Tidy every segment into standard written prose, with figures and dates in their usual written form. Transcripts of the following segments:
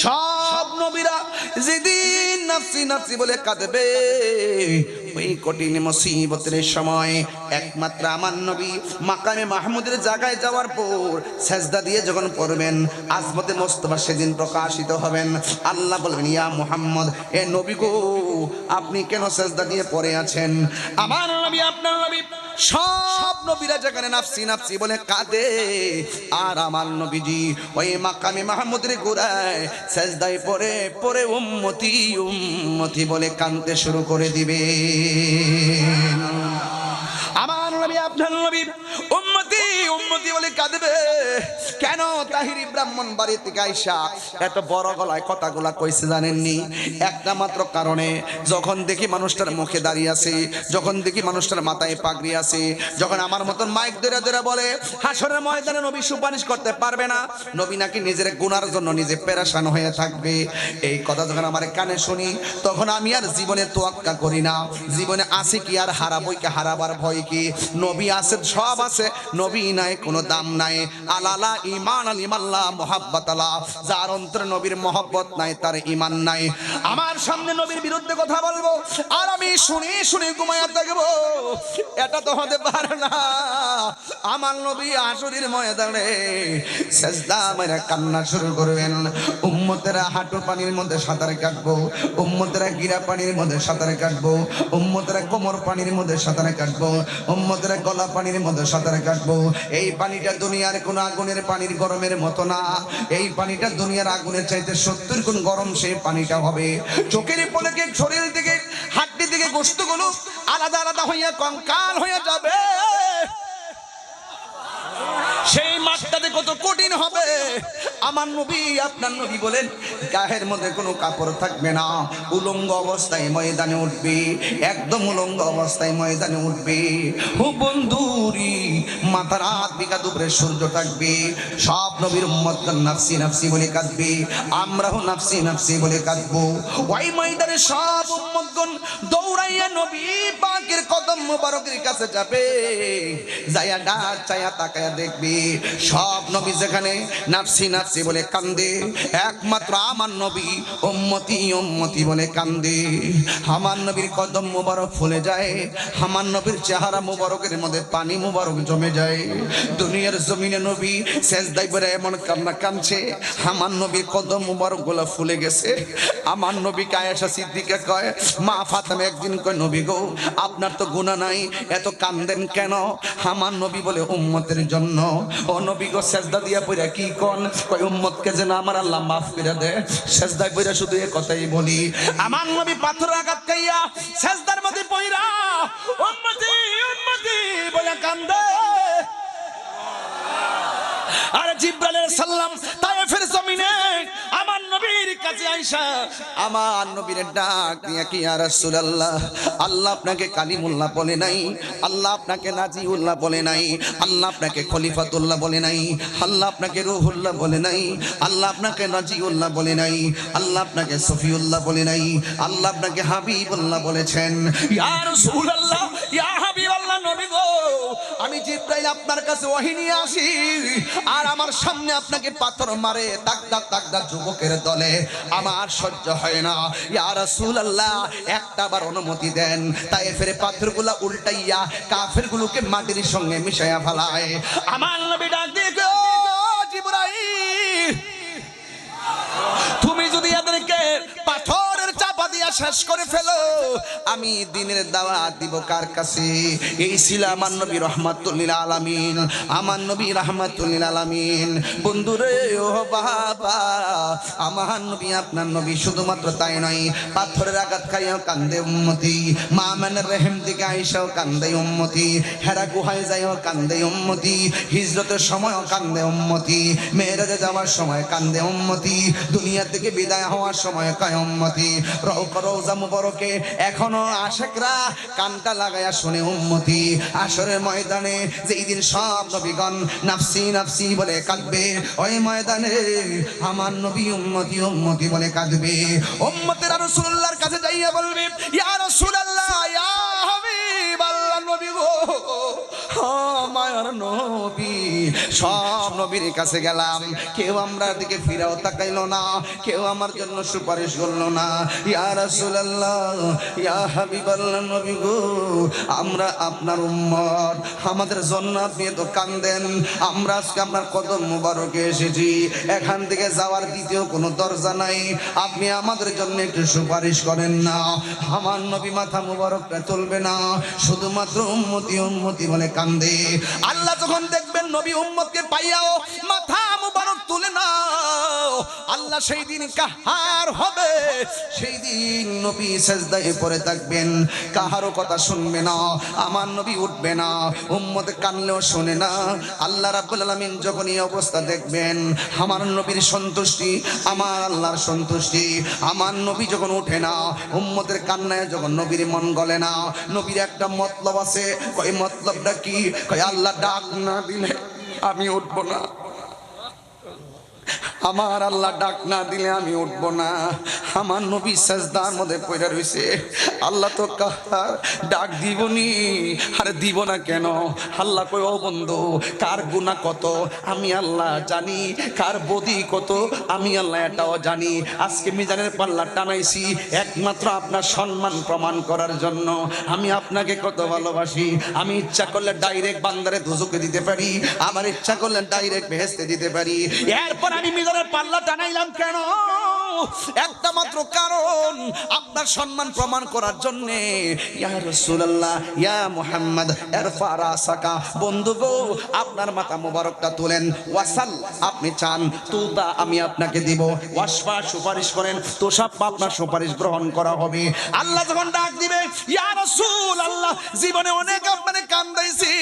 সব নবীরা যেদিন নাফসি নাফসি বলে কাঁদবে, ওই কঠিন মুসিবতের সময় একমাত্র আমার নবী মাকামে মাহমুদের জায়গায় যাওয়ার পর সেজদা দিয়ে যখন পড়বেন, আজমতে মোস্তফা সেদিন প্রকাশিত হবেন। আল্লাহ বলবেন, ইয়া মুহাম্মদ, এ নবী গো, আপনি কেন সেজদা দিয়ে পড়ে আছেন? আমার নবী, আপনার নবী, সব নবীরা যেখানে নাফসি নাফসি বলে কাঁদে, আর আমার নবীজি ওই মাকামে মাহমুদের গোড়ায় সেজদায় পড়ে পড়ে উম্মতি উম্মতি বলে কাঁদতে শুরু করে দিবে। আমার নবী, আপনার নবী উম্মতি উম্মতি বলে কাঁদবে কেন? তাহিরি ব্রাহ্মণবাড়ি থেকে আইসা এত বড় গলায় কথাগুলা কইছে জানেননি? একটা মাত্র কারণে, যখন দেখি মানুষটার মুখে দাঁড়িয়ে আছে, যখন দেখি মানুষটার মাথায় পাগড়ি আছে, যখন আমার মতন মাইক ধরে ধরে বলে হাসরের ময়দানে নবী সুপারিশ করতে পারবে না, নবী নাকি নিজের গুনার জন্য নিজে পেরেশান হয়ে থাকবে, এই কথা যখন আমার কানে শুনি, তখন আমি আর জীবনে তোয়াক্কা করি না। জীবনে আছে কি আর হারাবই কি, হারাবার ভয় কি? নবী আছে, সব আছে, নবী নাই কোনো দাম নাই। আলালা ঈমান আল ইমাল্লাহ মুহাব্বাত আল্লাহ, যার অন্তরে নবীর মহব্বত নাই তার ঈমান নাই। আমার সামনে নবীর বিরুদ্ধে কথা বলবো আর আমি শুনি শুনি ঘুমায়া থাকবো, এটা তো হতে পারে না। আমার নবী হাসরের ময়দানে সেজদা মেরে কান্না শুরু করবেন। উম্মতেরা হাঁটু পানির মধ্যে সাঁতার কাটবো, উম্মতেরা গিরা পানির মধ্যে সাঁতার কাটবো, উম্মতেরা কোমর পানির মধ্যে সাঁতার কাটবো, উম্মতেরা গলা পানির মধ্যে সাঁতার কাটবো। এই পানিটা দুনিয়ার কোন আগুনের পানির গরমের মতো না, এই পানিটা দুনিয়ার আগুনের চাইতে 70 গুণ গরম সেই পানিটা হবে। চোখের পলকে শরীর থেকে হাড্ডি থেকে গোশতগুলো আলাদা আলাদা হইয়া কঙ্কাল হয়ে যাবে। সেই মাঠটাতে কত কঠিন হবে। আমার নবী, আপনার নবী বলেন, গায়ের মধ্যে কোনো কাপড় থাকবে না, উলঙ্গ অবস্থায় ময়দানে উঠবে, একদম উলঙ্গ অবস্থায় ময়দানে উঠবে। ও বন্ধুরি, মাথার হাত বিঘা দুপুরে সূর্য থাকবে। সব নবীর উম্মতগণ নাফসি নাফসি বলে কাঁদবে, আমরাও নাফসি নাফসি বলে কাঁদবো। ওই ময়দানে সব উম্মতগণ দৌড়াইয়া নবী পাকের কদম মোবারকের কাছে যাবে, যাইয়া ডাক চাইয়া তাকায়া দেখবে সব নবী যেখানে নাফসি নাফসি বলে কান্দে, একমাত্র আমার নবী উম্মতি উম্মতি বলে কান্দে। আমার নবীর কদম মোবারক ফুলে যায়, আমার নবীর চেহারা মোবারকের মধ্যে পানি মোবারক জমে যায়। দুনিয়ার জমিনে নবী সেজদায় পড়ে এমন কান্না কাঁদছে, আমার নবীর কদম মোবারক গুলা ফুলে গেছে। আমার নবীকে আয়েশা সিদ্দিকা কয়, মা ফাতেমা একদিন কয়, নবী গো, আপনার তো গুনাহ নাই, এত কান্দেন কেন? আমার নবী বলে, উম্মতের জন্য। ও নবী গো, সেজদা দিয়া পড়া কি কোন? কয়, উম্মতকে যেন আমার আল্লাহ মাফ করে দেয়। সেজদায় পড়া শুধু এই কথাই বলি। আমার নবী পাথর আঘাত খাইয়া সেজদার মধ্যে পড়া উম্মতি উম্মতি বলে কান্দে। আর জিবরাইল আলাইহিস সালাম তায়েফের জমিনে আমার নবীর কাছে আইসা আমার নবীর ডাক দিয়া কি, ইয়া রাসূলুল্লাহ, আল্লাহ আপনাকে কালিমুল্লাহ বলে নাই, আল্লাহ আপনাকে নাজিউল্লাহ বলে নাই, আল্লাহ আপনাকে খলিফাতুল্লাহ বলে নাই, আল্লাহ আপনাকে রূহুল্লাহ বলে নাই, আল্লাহ আপনাকে নাজিউল্লাহ বলে নাই, আল্লাহ আপনাকে সফিউল্লাহ বলে নাই, আল্লাহ আপনাকে হাবিবুল্লাহ বলেছেন। ইয়া রাসূলুল্লাহ, ইয়া হাবিবাল্লাহ, নবী গো, আমি জিবরাইল আপনার কাছে ওহী নিয়ে আসি, আর আমার সামনে আপনাকে পাথর মারে তাকদার তাকদার যুবকের দলে, আমার সহ্য হয় না। ইয়া রাসূলুল্লাহ, একটা বার অনুমতি দেন, তায়েফের পাথরগুলা উল্টাইয়া কাফেরগুলোকে মাটির সঙ্গে মিশাইয়া ফেলায়। আমার নবী ডাক দিয়ে, জিবরাইল, তুমি যদি এদেরকে পাথরের চাপা দিয়া শেষ করে ফেলো, আমি দিনের দাওয়াত দিব কার কাছে? এই ছিল আমার নবী রাহমাতুল লিল আলামিন, আমার নবী রাহমাতুল লিল আলামিন। বন্ধুরে ও বাবা, আমার নবী আপনার নবী শুধুমাত্র তাই নয়, পাথরের আঘাত খাইয়াও কান্দে উম্মতি, মা আমিনার রহিম থেকে আয়েশাও কান্দে উম্মতি, হেরা গুহায় যাইও কান্দে উম্মতি, হিজরতের সময়ও কান্দে উম্মতি, মেরাজে যাওয়ার সময় কান্দে উম্মতি, দুনিয়া থেকে বিদায় হওয়ার সময় কায় উম্মতি। রওজা মুবারকে এখনো আশিকরা কানটা লাগায়া শুনে উম্মতি। আসরের ময়দানে যেই দিন সব নবীগণ নাফসি নাফসি বলে কাঁদবে, ওই ময়দানে আমার নবী উম্মতি উম্মতি বলে কাঁদবে। উম্মতেরা রাসূলুল্লাহর কাছে যাইয়া বলবে, ইয়া রাসূলুল্লাহ, ইয়া হাবিবাল্লাহ, নবী গো, মায়া আমার নবী। সব নবীর কাছে গেলাম, কেউ আমরা দিকে ফিরাও তাকাইলো না, কেউ আমার জন্য সুপারিশ করলো না। ইয়া রাসূলুল্লাহ, ইয়া হাবিবাল্লাহ, নবী গো, আমরা আপনার উম্মত, আমাদের জন্য আপনি তো কান্দেন। আমরা আজকে আপনার কদম মুবারকে এসেছি, এখান থেকে যাওয়ার দ্বিতীয় কোনো দরজা নাই, আপনি আমাদের জন্য একটু সুপারিশ করেন না। আমার নবী মাথা মুবারকটা তুলবে না, শুধুমাত্র উম্মতি উম্মতি বলে কান্দে। আল্লাহ যখন দেখবেন নবী উম্মতকে পাইয়াও মাথা মুবারক তুলে না, আল্লাহ সেই দিন কাহার হবে। সেই দিন নবী সিজদায় পড়ে থাকবেন, কাহারও কথা শুনবে না, আমার নবী উঠবে না, উম্মত কানলেও শুনে না। আল্লাহ রাব্বুল আলামিন যখন এই অবস্থা দেখবেন, আমার নবীর সন্তুষ্টি, আমার আল্লাহর সন্তুষ্টি, আমার নবী যখন উঠে না, উম্মতের কান্নায় যখন নবীর মন গলে না, নবীর একটা মতলব আছে। কই মতলবটা কি? কই আল্লাহ ডাক না দিলে আমি উঠবো না, আমার আল্লাহ ডাক না দিলে আমি উঠবো না। আমার নবী সিজদার মধ্যে পড়ে রইছে, আল্লাহ তো ডাক দিবনি, আরে দিব না কেন? আল্লাহ কই ও বন্ধু, কার গুনাহ কত আমি আল্লাহ জানি, কার বদি কত আমি আল্লাহ এটাও জানি। আজকে মিজানের পাল্লা টানাইছি একমাত্র আপনার সম্মান প্রমাণ করার জন্য। আমি আপনাকে কত ভালোবাসি, আমি ইচ্ছা করলে ডাইরেক্ট বান্দারে দুজকে দিতে পারি, আমার ইচ্ছা করলে ডাইরেক্ট বেহেশতে দিতে পারি। এরপর আমি মিজানের পাল্লা টানাইলাম কেন? একটা মাত্র কারণ, আপনার সম্মান প্রমাণ করার জন্য। ইয়া রাসূলুল্লাহ, ইয়া মুহাম্মদ, ইরফা রাসাকা, বন্ধু গো, আপনার মাথা মোবারকটা তুলেন। ওয়াসাল, আপনি চান, তুতা আমি আপনাকে দিব। ওয়াসফা, সুপারিশ করেন, তোষাপ আপনার সুপারিশ গ্রহণ করা হবে। আল্লাহ যখন ডাক দিবে, ইয়া রাসূলুল্লাহ, জীবনে অনেক আপনারে কান্দাইছি,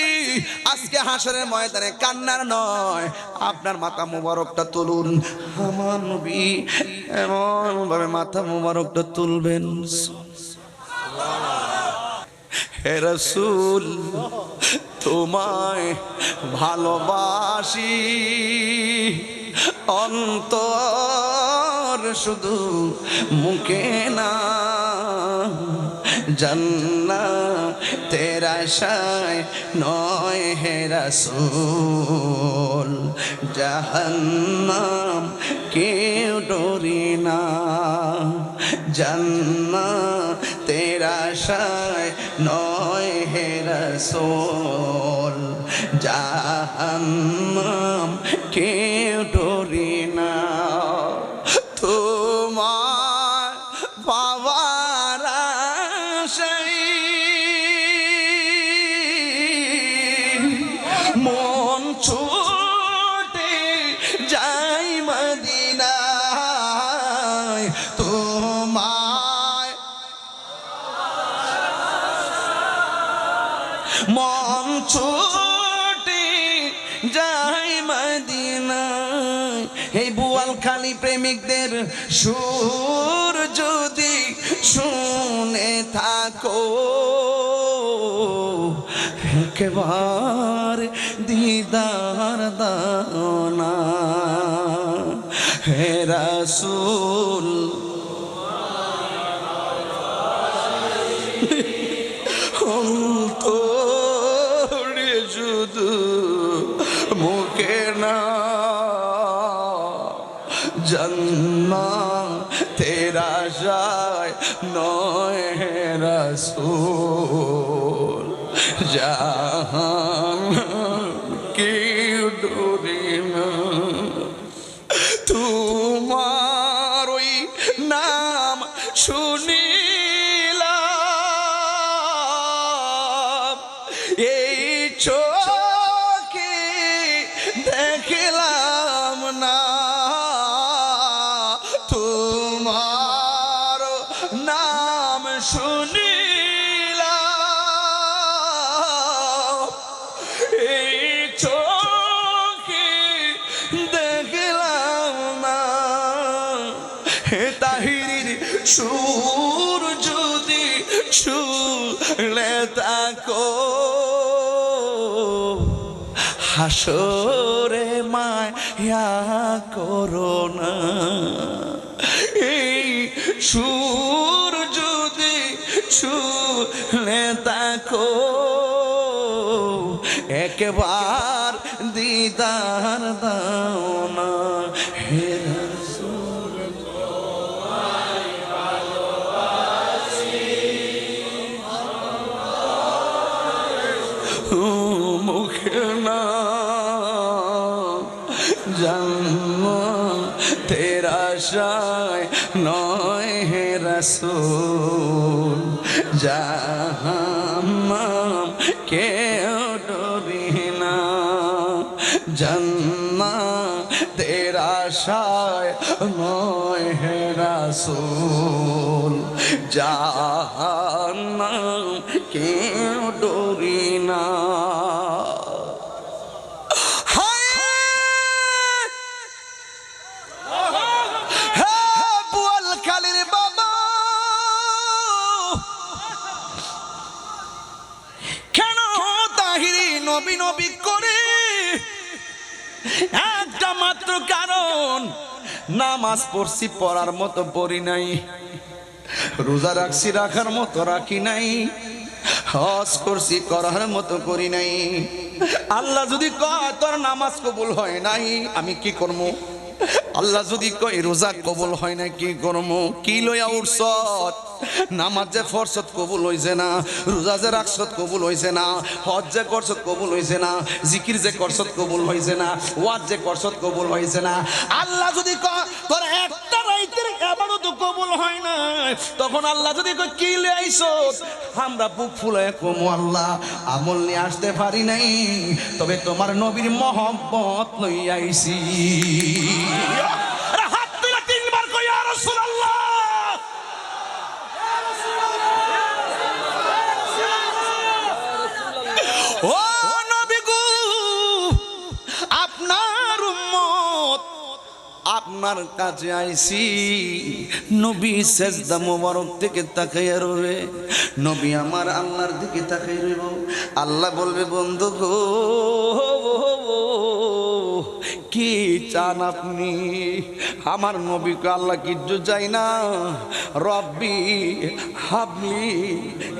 আজকে হাসরের ময়দানে কান্নার নয়, আপনার মাথা মোবারকটা তুলুন। আমার নবী এমন ভাবে মাথা মোবারকটা তুলবেন, হে রাসূল তোমায় ভালোবাসি, অন্তর শুধু মুখে না, জান্নাতের আশায় নয় হে রাসূল, জাহান্নাম কেউ ডরি না, জান্নাতের আশায় নয় হে রাসূল, জাহান্নাম কেউ ডরি না। তোমার পাওয়ার আশায় মন ছুটে যাই মদিনায়, তোমায় মন ছুটে যাই মদিনায়। এই বুয়ালখালী প্রেমিকদের সুর যদি শুনে থাকো, একবার দিদার দাও না হে রাসূল, অন্তরে শুধু মুখে না, জান্নাতের আশায় নয় হে রাসূল, জাহান্নাম কেউ ডরে না। তোমার ওই নাম শুনিলাম, এই চোখে দেখলাম না, তোমার নাম শুনিলাম, এই চোখে দেখলাম না। হে তাহিরির সুর যদি শুনলে থাকো, হাসরে মায়া করো না। এই সুর যদি শুনলে থাকো, একবার দিদার দাও না হে রাসূল মুখে না জান্নাতের আশায় নয় হে রাসূল জাহান্নাম কেউ ডরি না জান্নাতের আশায় নয় হে রাসূল জাহান্নাম কেউ ডরি না নবী নবী করে একটা মাত্র কারণ নামাজ পড়ছি পড়ার মতো পড়ি নাই রোজা রাখছি রাখার মতো রাখি নাই হজ করছি করার মতো করি নাই আল্লাহ যদি কয় তোর নামাজ কবুল হয় নাই আমি কি করবো আল্লাহ যদি কয় রোজা কবুল হয় না কি করবো কি লইয়া উঠছত নামাজ যে ফরসত কবুল হইছে না রোজা যে রাখছত কবুল হইছে না হজ যে করছত কবুল হইছে না জিকির যে করছত কবুল হইছে না ওয়াজ যে করছত কবুল হইছে না আল্লাহ যদি কয় তোর একটা রাইতের ইবাদত কবুল হয় না তখন আল্লাহ যদি কয় কি লইয়া আইছত আমরা বুক ফুলায় কমু আল্লাহ আমল নিয়ে আসতে পারি নাই তবে তোমার নবীর মহব্বত লইয়া আইছি হাত তুলে তিনবার কই ইয়া রাসূলুল্লাহ ও নবী গো আপনার উম্মত আপনার কাছে আইছি নবী সেজদা মোবারক থেকে তাকাইয়া রবে নবী আমার আল্লাহর দিকে তাকাইয়া রইব আল্লাহ বলবে বন্ধু গো কি চান আপনি আমার নবীকে আল্লাহ কিচ্ছু চাই না রব্বি হাবলি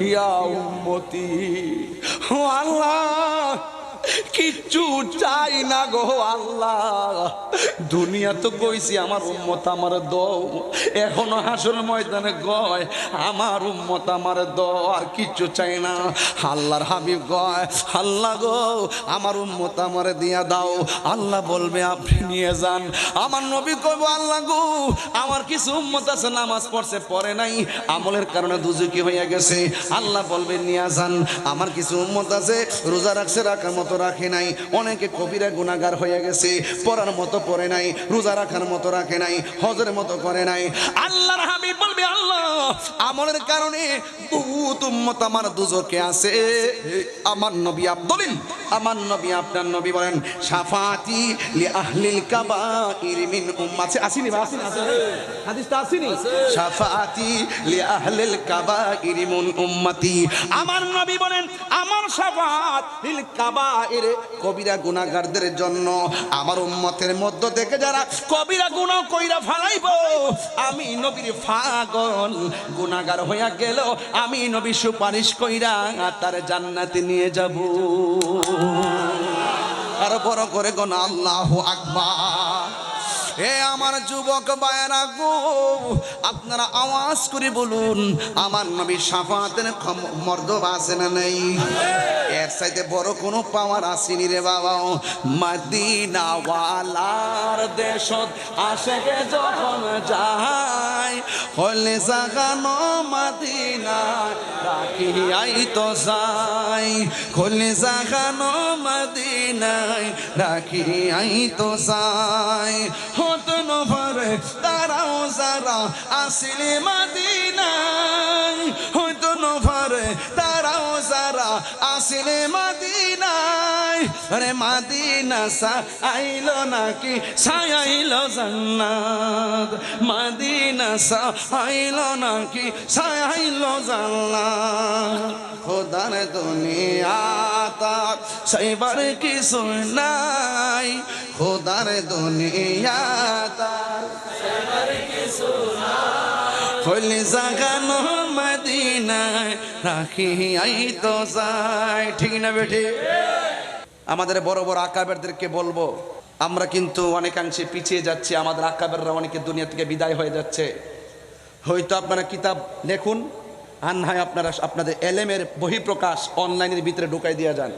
ইয়া উম্মতি ও আল্লাহ কিচ্ছু চাই না গো আল্লাহ দুনিয়া তো কইছি আমার উম্মত আমার দাও এখনো হাসর ময়দানে কয় আমার উম্মত আমার দাও আর কিচ্ছু চাই না আল্লাহর হাবিব কয় আল্লাহ গো আমার উম্মত আমার দিয়া দাও আল্লাহ বলবে আপনি নিয়ে যান আমার নবী কইবো আল্লাহ গো আমার কিছু উম্মত আছে নামাজ পড়ছে পড়ে নাই আমলের কারণে দুজকি হইয়া গেছে আল্লাহ বলবে নিয়ে যান আমার কিছু উম্মত আছে রোজা রাখছে রাখার মতো রাখে নাই অনেকে কবিরা গুনাহগার হয়ে গেছে পড়ার মতো পড়ে নাই রোজা রাখার মতো রাখে নাই হজের মতো করে নাই আল্লাহর হাবিব বলবে আল্লাহ আমলের কারণে বহুত উম্মত আমার দুজকে আছে আমার নবী বলেন আমার নবী আপনার নবী বলেন শাফাতি লি আহলিল কাবাইর মিন উম্মতি আসেনি হাদিসটা আসেনি শাফাতি লি আহলিল কাবাইর মিন উম্মতি আমার নবী বলেন আমার শাফাত লিল কাবাইর কবিরা গুনাহগারদের জন্য আমার উম্মতের মধ্য থেকে যারা কবিরা গুনাহ কইরা ফেলাইবো আমি নবীর পাগল গুনাহগার হইয়া গেল আমি নবী সুপারিশ কইরা তার জান্নাতে নিয়ে যাব আর বড় করে কোন আল্লাহু আকবার এ আমার যুবক ভাইরা গো আপনারা আওয়াজ করে বলুন আমার নবী শাফাতের মর্যাদা আছে না নাই এর চাইতে বড় কোনো পাওয়ার আসেনি রে বাবা মদিনা ওয়ালার দেশত আশেকে যখন যায় হলে জাগানো মদিনা রাখি আই তো যাই হলে জাগানো মদিনায় রাখি আই তো যাই হতো নফরে তারাও যারা আসিলে মদিনায় হয়তো নফরে তারাও যারা আসিলে মদিনায় আরে মদিনা সা আইলো নাকি ছায়াইলো জান্নাত মদিনা সা আইলো নাকি ছায়াইলো জান্নাত খোদার দুনিয়া তার সাইবার কিছু নাই খোদার দুনিয়া তার সাইবার কিছু নাই হইলে জাগানো মদিনায় রাখি আই তো যাই ঠিক না বেঠে আমাদের বড় বড় আকাবেরদেরকে বলবো, আমরা কিন্তু অনেকাংশে পিছিয়ে যাচ্ছি, আমাদের আকাবেররা অনেকে দুনিয়া থেকে বিদায় হয়ে যাচ্ছে। হয়তো আপনারা কিতাব লেখুন, আর না হয় আপনারা আপনাদের এলেমের বহিঃপ্রকাশ অনলাইনের ভিতরে ঢুকাই দিয়ে যান।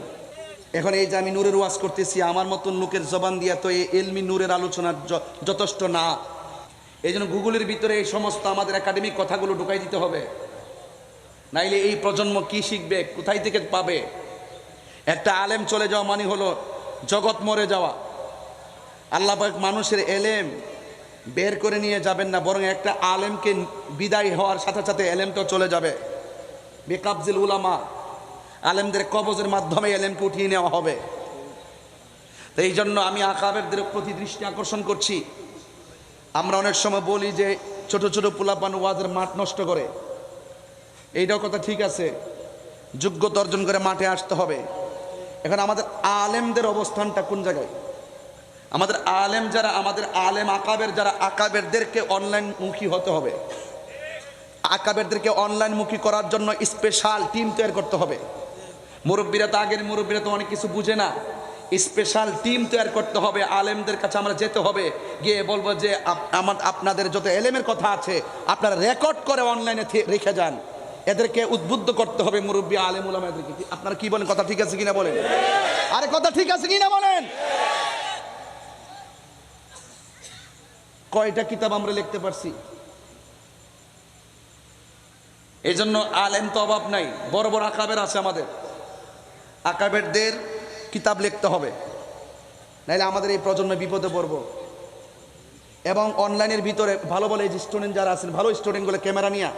এখন এই যে আমি নূরের ওয়াজ করতেছি, আমার মতন লোকের জবান দিয়া তো এই এলমি নূরের আলোচনা যথেষ্ট না। এই জন্য গুগলের ভিতরে এই সমস্ত আমাদের একাডেমিক কথাগুলো ঢুকাই দিতে হবে, নাইলে এই প্রজন্ম কি শিখবে, কোথায় থেকে পাবে? একটা আলেম চলে যাওয়া মানে হলো জগৎ মরে যাওয়া। আল্লাহ পাক মানুষের এলেম বের করে নিয়ে যাবেন না, বরং একটা আলেমকে বিদায় হওয়ার সাথে সাথে এলেমটাও চলে যাবে। বেকাবজিল উলামা, আলেমদের কবজের মাধ্যমে এলেমকে উঠিয়ে নেওয়া হবে। তো এই জন্য আমি আকাবেরদের প্রতি দৃষ্টি আকর্ষণ করছি। আমরা অনেক সময় বলি যে ছোট ছোট পোলাপান ওয়াজের মাঠ নষ্ট করে, এইটাও কথা ঠিক আছে, যোগ্যতা অর্জন করে মাঠে আসতে হবে। এখন আমাদের আলেমদের অবস্থানটা কোন জায়গায়? আমাদের আলেম যারা, আমাদের আলেম আকাবের যারা, আকাবেরদেরকে অনলাইন মুখী হতে হবে। আকাবেরদেরকে অনলাইন মুখী করার জন্য স্পেশাল টিম তৈরি করতে হবে। মুরব্বীরা তো, আগের মুরব্বীরা তো অনেক কিছু বুঝে না, স্পেশাল টিম তৈরি করতে হবে। আলেমদের কাছে আমরা যেতে হবে, গিয়ে বলবো যে আপনাদের যত এলেমের কথা আছে আপনারা রেকর্ড করে অনলাইনে রেখে যান। এদেরকে উদ্বুদ্ধ করতে হবে, মুরব্বী আলেম উলামাদেরকে। আপনারা কি বলেন? কথা ঠিক আছে কিনা বলেন? আরে কথা ঠিক আছে কিনা বলেন? কয়টা কিতাব আমরা লিখতে পারছি? এই জন্য আলেম তো অভাব নাই, বড় বড় আকাবের আছে আমাদের। আকাবেরদের কিতাব লিখতে হবে, নাইলে আমাদের এই প্রজন্মে বিপদে পড়বো। এবং অনলাইনের ভিতরে ভালো ভালো এই যে স্টুডেন্ট যারা আছেন, ভালো স্টুডেন্টগুলো ক্যামেরা নিয়ে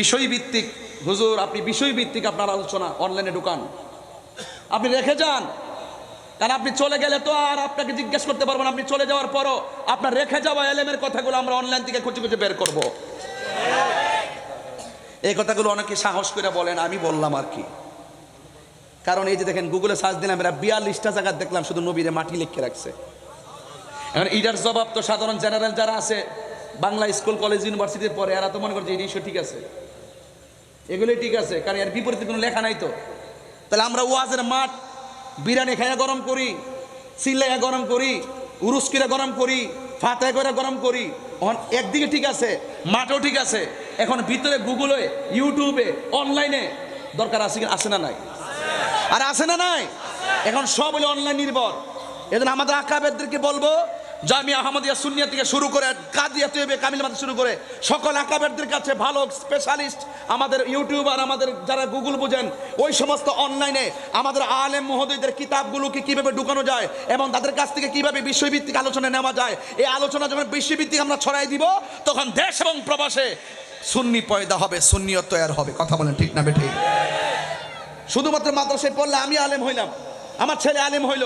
বিষয়ভিত্তিক, হুজুর আপনি বিষয়ভিত্তিক আপনার আলোচনা অনলাইনে ঢুকান, আপনি রেখে যান। কারণ আপনি চলে গেলে তো আর আপনাকে জিজ্ঞেস করতে পারবেন, আপনি চলে যাওয়ার পরও আপনার রেখে যাওয়া এলেমের কথাগুলো আমরা অনলাইন থেকে খুঁজে খুঁজে বের করব। এই কথাগুলো অনেকে সাহস করে বলেন, আমি বললাম আর কি। কারণ এই যে দেখেন, গুগলে সার্চ দিলাম, এরা 42টা জায়গা দেখলাম শুধু নবীরে মাটি লিখে রাখছে। এখন এটার জবাব তো সাধারণ জেনারেল যারা আছে, বাংলা স্কুল কলেজ ইউনিভার্সিটির পরে, এরা তো মনে করছে এই জিনিসও ঠিক আছে, এগুলোই ঠিক আছে, কারণ এর বিপরীতে কোনো লেখা নাই তো। তাহলে আমরা ওয়াজের মাঠ বিরিয়ানি খাইয়া গরম করি, চিল্লাইয়া গরম করি, উরুস কিরা গরম করি, ফাতায় করে গরম করি, একদিকে ঠিক আছে, মাঠও ঠিক আছে। এখন ভিতরে গুগলে, ইউটিউবে, অনলাইনে দরকার আছে না নাই? আর আছে না নাই? এখন সব হলো অনলাইন নির্ভর। এজন্য আমাদের আকাবেরদেরকে বলবো, জামিয়া আহমদিয়া সুন্নিয়া থেকে শুরু করে কাদিয়া তৈবে কামিল মাদ্রাসা শুরু করে সকল আকাবেরদের কাছে ভালো স্পেশালিস্ট, আমাদের ইউটিউবার, আমাদের যারা গুগল বুঝেন, ওই সমস্ত অনলাইনে আমাদের আলেম মহোদয়দের কিতাবগুলোকে কিভাবে ঢুকানো যায় এবং তাদের কাছ থেকে কিভাবে বিষয়ভিত্তিক আলোচনা নেওয়া যায়, এই আলোচনা যখন বিষয়ভিত্তিক আমরা ছড়াই দিব, তখন দেশ এবং প্রবাসে সুন্নি পয়দা হবে, সুন্নিয়ত তৈরি হবে। কথা বলেন ঠিক না বেঠিক? শুধুমাত্র মাদ্রাসায় পড়লে আমি আলেম হইলাম, আমার ছেলে আলেম হইল,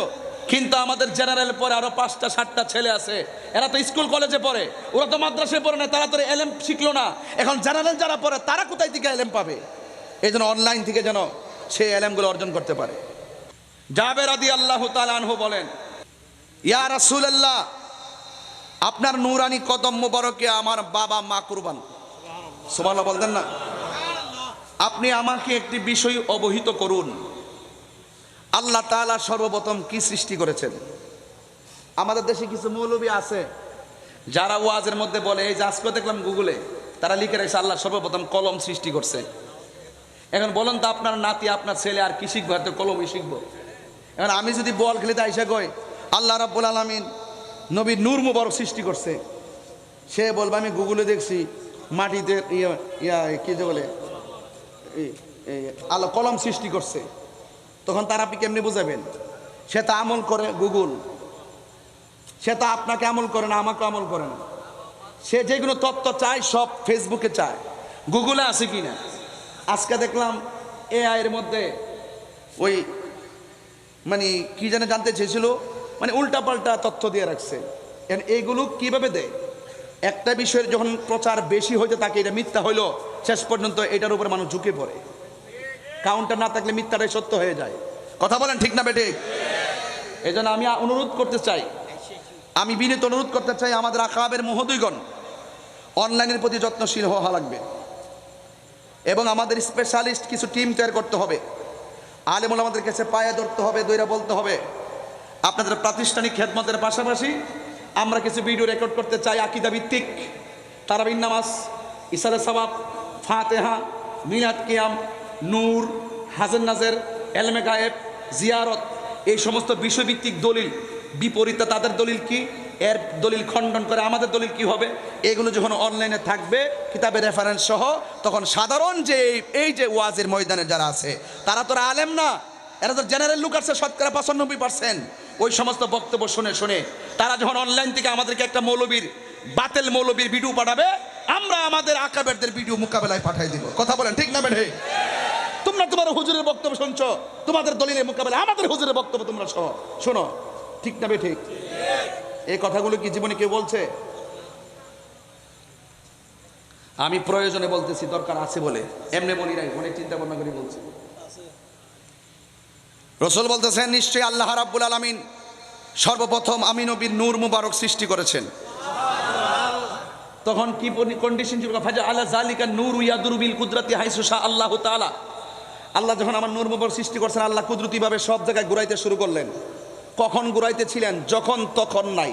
কিন্তু আমাদের জেনারেল পরে আরো 5টা 7টা ছেলে আছে, এরা তো স্কুল কলেজে পড়ে, ওরা তো মাদ্রাসায় পড়ে না, তারা তো এলেম শিখলো না। এখন জেনারেল যারা পড়ে তারা কোথায় থেকে এলেম পাবে? এই জন্য অনলাইন থেকে যেন সেই এলেমগুলো অর্জন করতে পারে। জাবের রাদিয়াল্লাহু তাআলা আনহু বলেন, ইয়া রাসূলুল্লাহ, আপনার নূরানি কদম মোবারকে আমার বাবা মা কুরবান। সুবহানাল্লাহ বলতেন না? আপনি আমাকে একটি বিষয় অবহিত করুন, আল্লাহ তাআলা সর্বপ্রথম কি সৃষ্টি করেছেন? আমাদের দেশে কিছু মৌলবী আছে যারা ওয়াজের মধ্যে বলে, এই যে আজকে দেখলাম গুগলে তারা লিখে রেখেছে আল্লাহ সর্বপ্রথম কলম সৃষ্টি করছে। এখন বলেন তো আপনার নাতি, আপনার ছেলে আর কি শিখবো? তো কলমই শিখবো। এখন আমি যদি বল খেলিতে আইসা কই আল্লাহ রাব্বুল আলামিন নবী নূর মুবারক সৃষ্টি করছে, সে বলবে আমি গুগলে দেখছি মাটিতে কি যে বলে আল্লাহ কলম সৃষ্টি করছে, তখন তার আপনি কেমনি বুঝাবেন? সে তো আমল করে গুগল, সে তো আপনাকে আমল করে না, আমাকে আমল করে না। সে যেগুলো তথ্য চায় সব ফেসবুকে চায়, গুগলে আছে কিনা। আজকে দেখলাম এআই এর মধ্যে ওই মানে কি যেন জানতে চেয়েছিল, মানে উল্টাপাল্টা তথ্য দিয়ে রাখছে। এইগুলো কিভাবে দেয়? একটা বিষয়ের যখন প্রচার বেশি হয়েছে, তাকে এটা মিথ্যা হইলো, শেষ পর্যন্ত এটার উপরে মানুষ ঝুঁকে পড়ে। কাউন্টার না থাকলে মিথ্যাটাই সত্য হয়ে যায়। কথা বলেন ঠিক না বেঠিক? এই জন্য আমি অনুরোধ করতে চাই, আমি বিনীত অনুরোধ করতে চাই, আমাদের আকাবের মহোদয়গণ অনলাইনের প্রতি যত্নশীল হওয়া লাগবে এবং আমাদের স্পেশালিস্ট কিছু টিম তৈরি করতে হবে। আলেম ওলামাদের কাছে পায়ে ধরতে হবে, দইরা বলতে হবে আপনাদের প্রাতিষ্ঠানিক খেদমতের পাশাপাশি আমরা কিছু ভিডিও রেকর্ড করতে চাই আকীদা ভিত্তিক, তারাবির নামাজ, ইসারে সওয়াব, ফাতেহা, মিলাদ কিয়াম, নূর, হাজর নাজের, এলমে গায়েব, জিয়ারত, এই সমস্ত বিষয়ভিত্তিক দলিল, বিপরীতে তাদের দলিল কি, এর দলিল খণ্ডন করে আমাদের দলিল কি হবে, এগুলো যখন অনলাইনে থাকবে কিতাবের রেফারেন্স সহ, তখন সাধারণ যে এই যে ওয়াজের ময়দানে যারা আছে তারা তো আলেম না, এরা তো জেনারেল লোক আছে শতকরা 95%। ওই সমস্ত বক্তব্য শুনে শুনে তারা যখন অনলাইন থেকে আমাদেরকে একটা মৌলবীর, বাতেল মৌলবীর ভিডিও পাঠাবে, আমরা আমাদের আকাবেরদের ভিডিও মোকাবেলায় পাঠাই দিব। কথা বলেন ঠিক না বেঠে? তোমরা তোমার হুজুরের বক্তব্য শুনছো, তোমাদের দলিলের মোকাবেলা আমাদের হুজুরের বক্তব্য তোমরা শোনো, ঠিক না বেঠে? এই কথাগুলো কি জীবনে কেউ বলছে? আমি প্রয়োজনে বলতেছি, দরকার আছে বলে, এমনি বলি নাই, অনেক চিন্তা ভাবনা করে বলছি। রাসূল বলতেছেন নিশ্চয়ই আল্লাহ রাব্বুল আলামিন সর্বপ্রথম আমি নবীর নূর মুবারক সৃষ্টি করেছেন। তখন কি কন্ডিশন ছিল? ফাজা আলা জালিকা নূর ইয়াদুরু বিল কুদরাতি হাইসু শা আল্লাহু তাআলা। আল্লাহ যখন আমার নূর মুবারক সৃষ্টি করছেন, আল্লাহ কুদরতি ভাবে সব জায়গায় ঘুরাইতে শুরু করলেন। কখন ঘুরাইতে ছিলেন? যখন তখন নাই।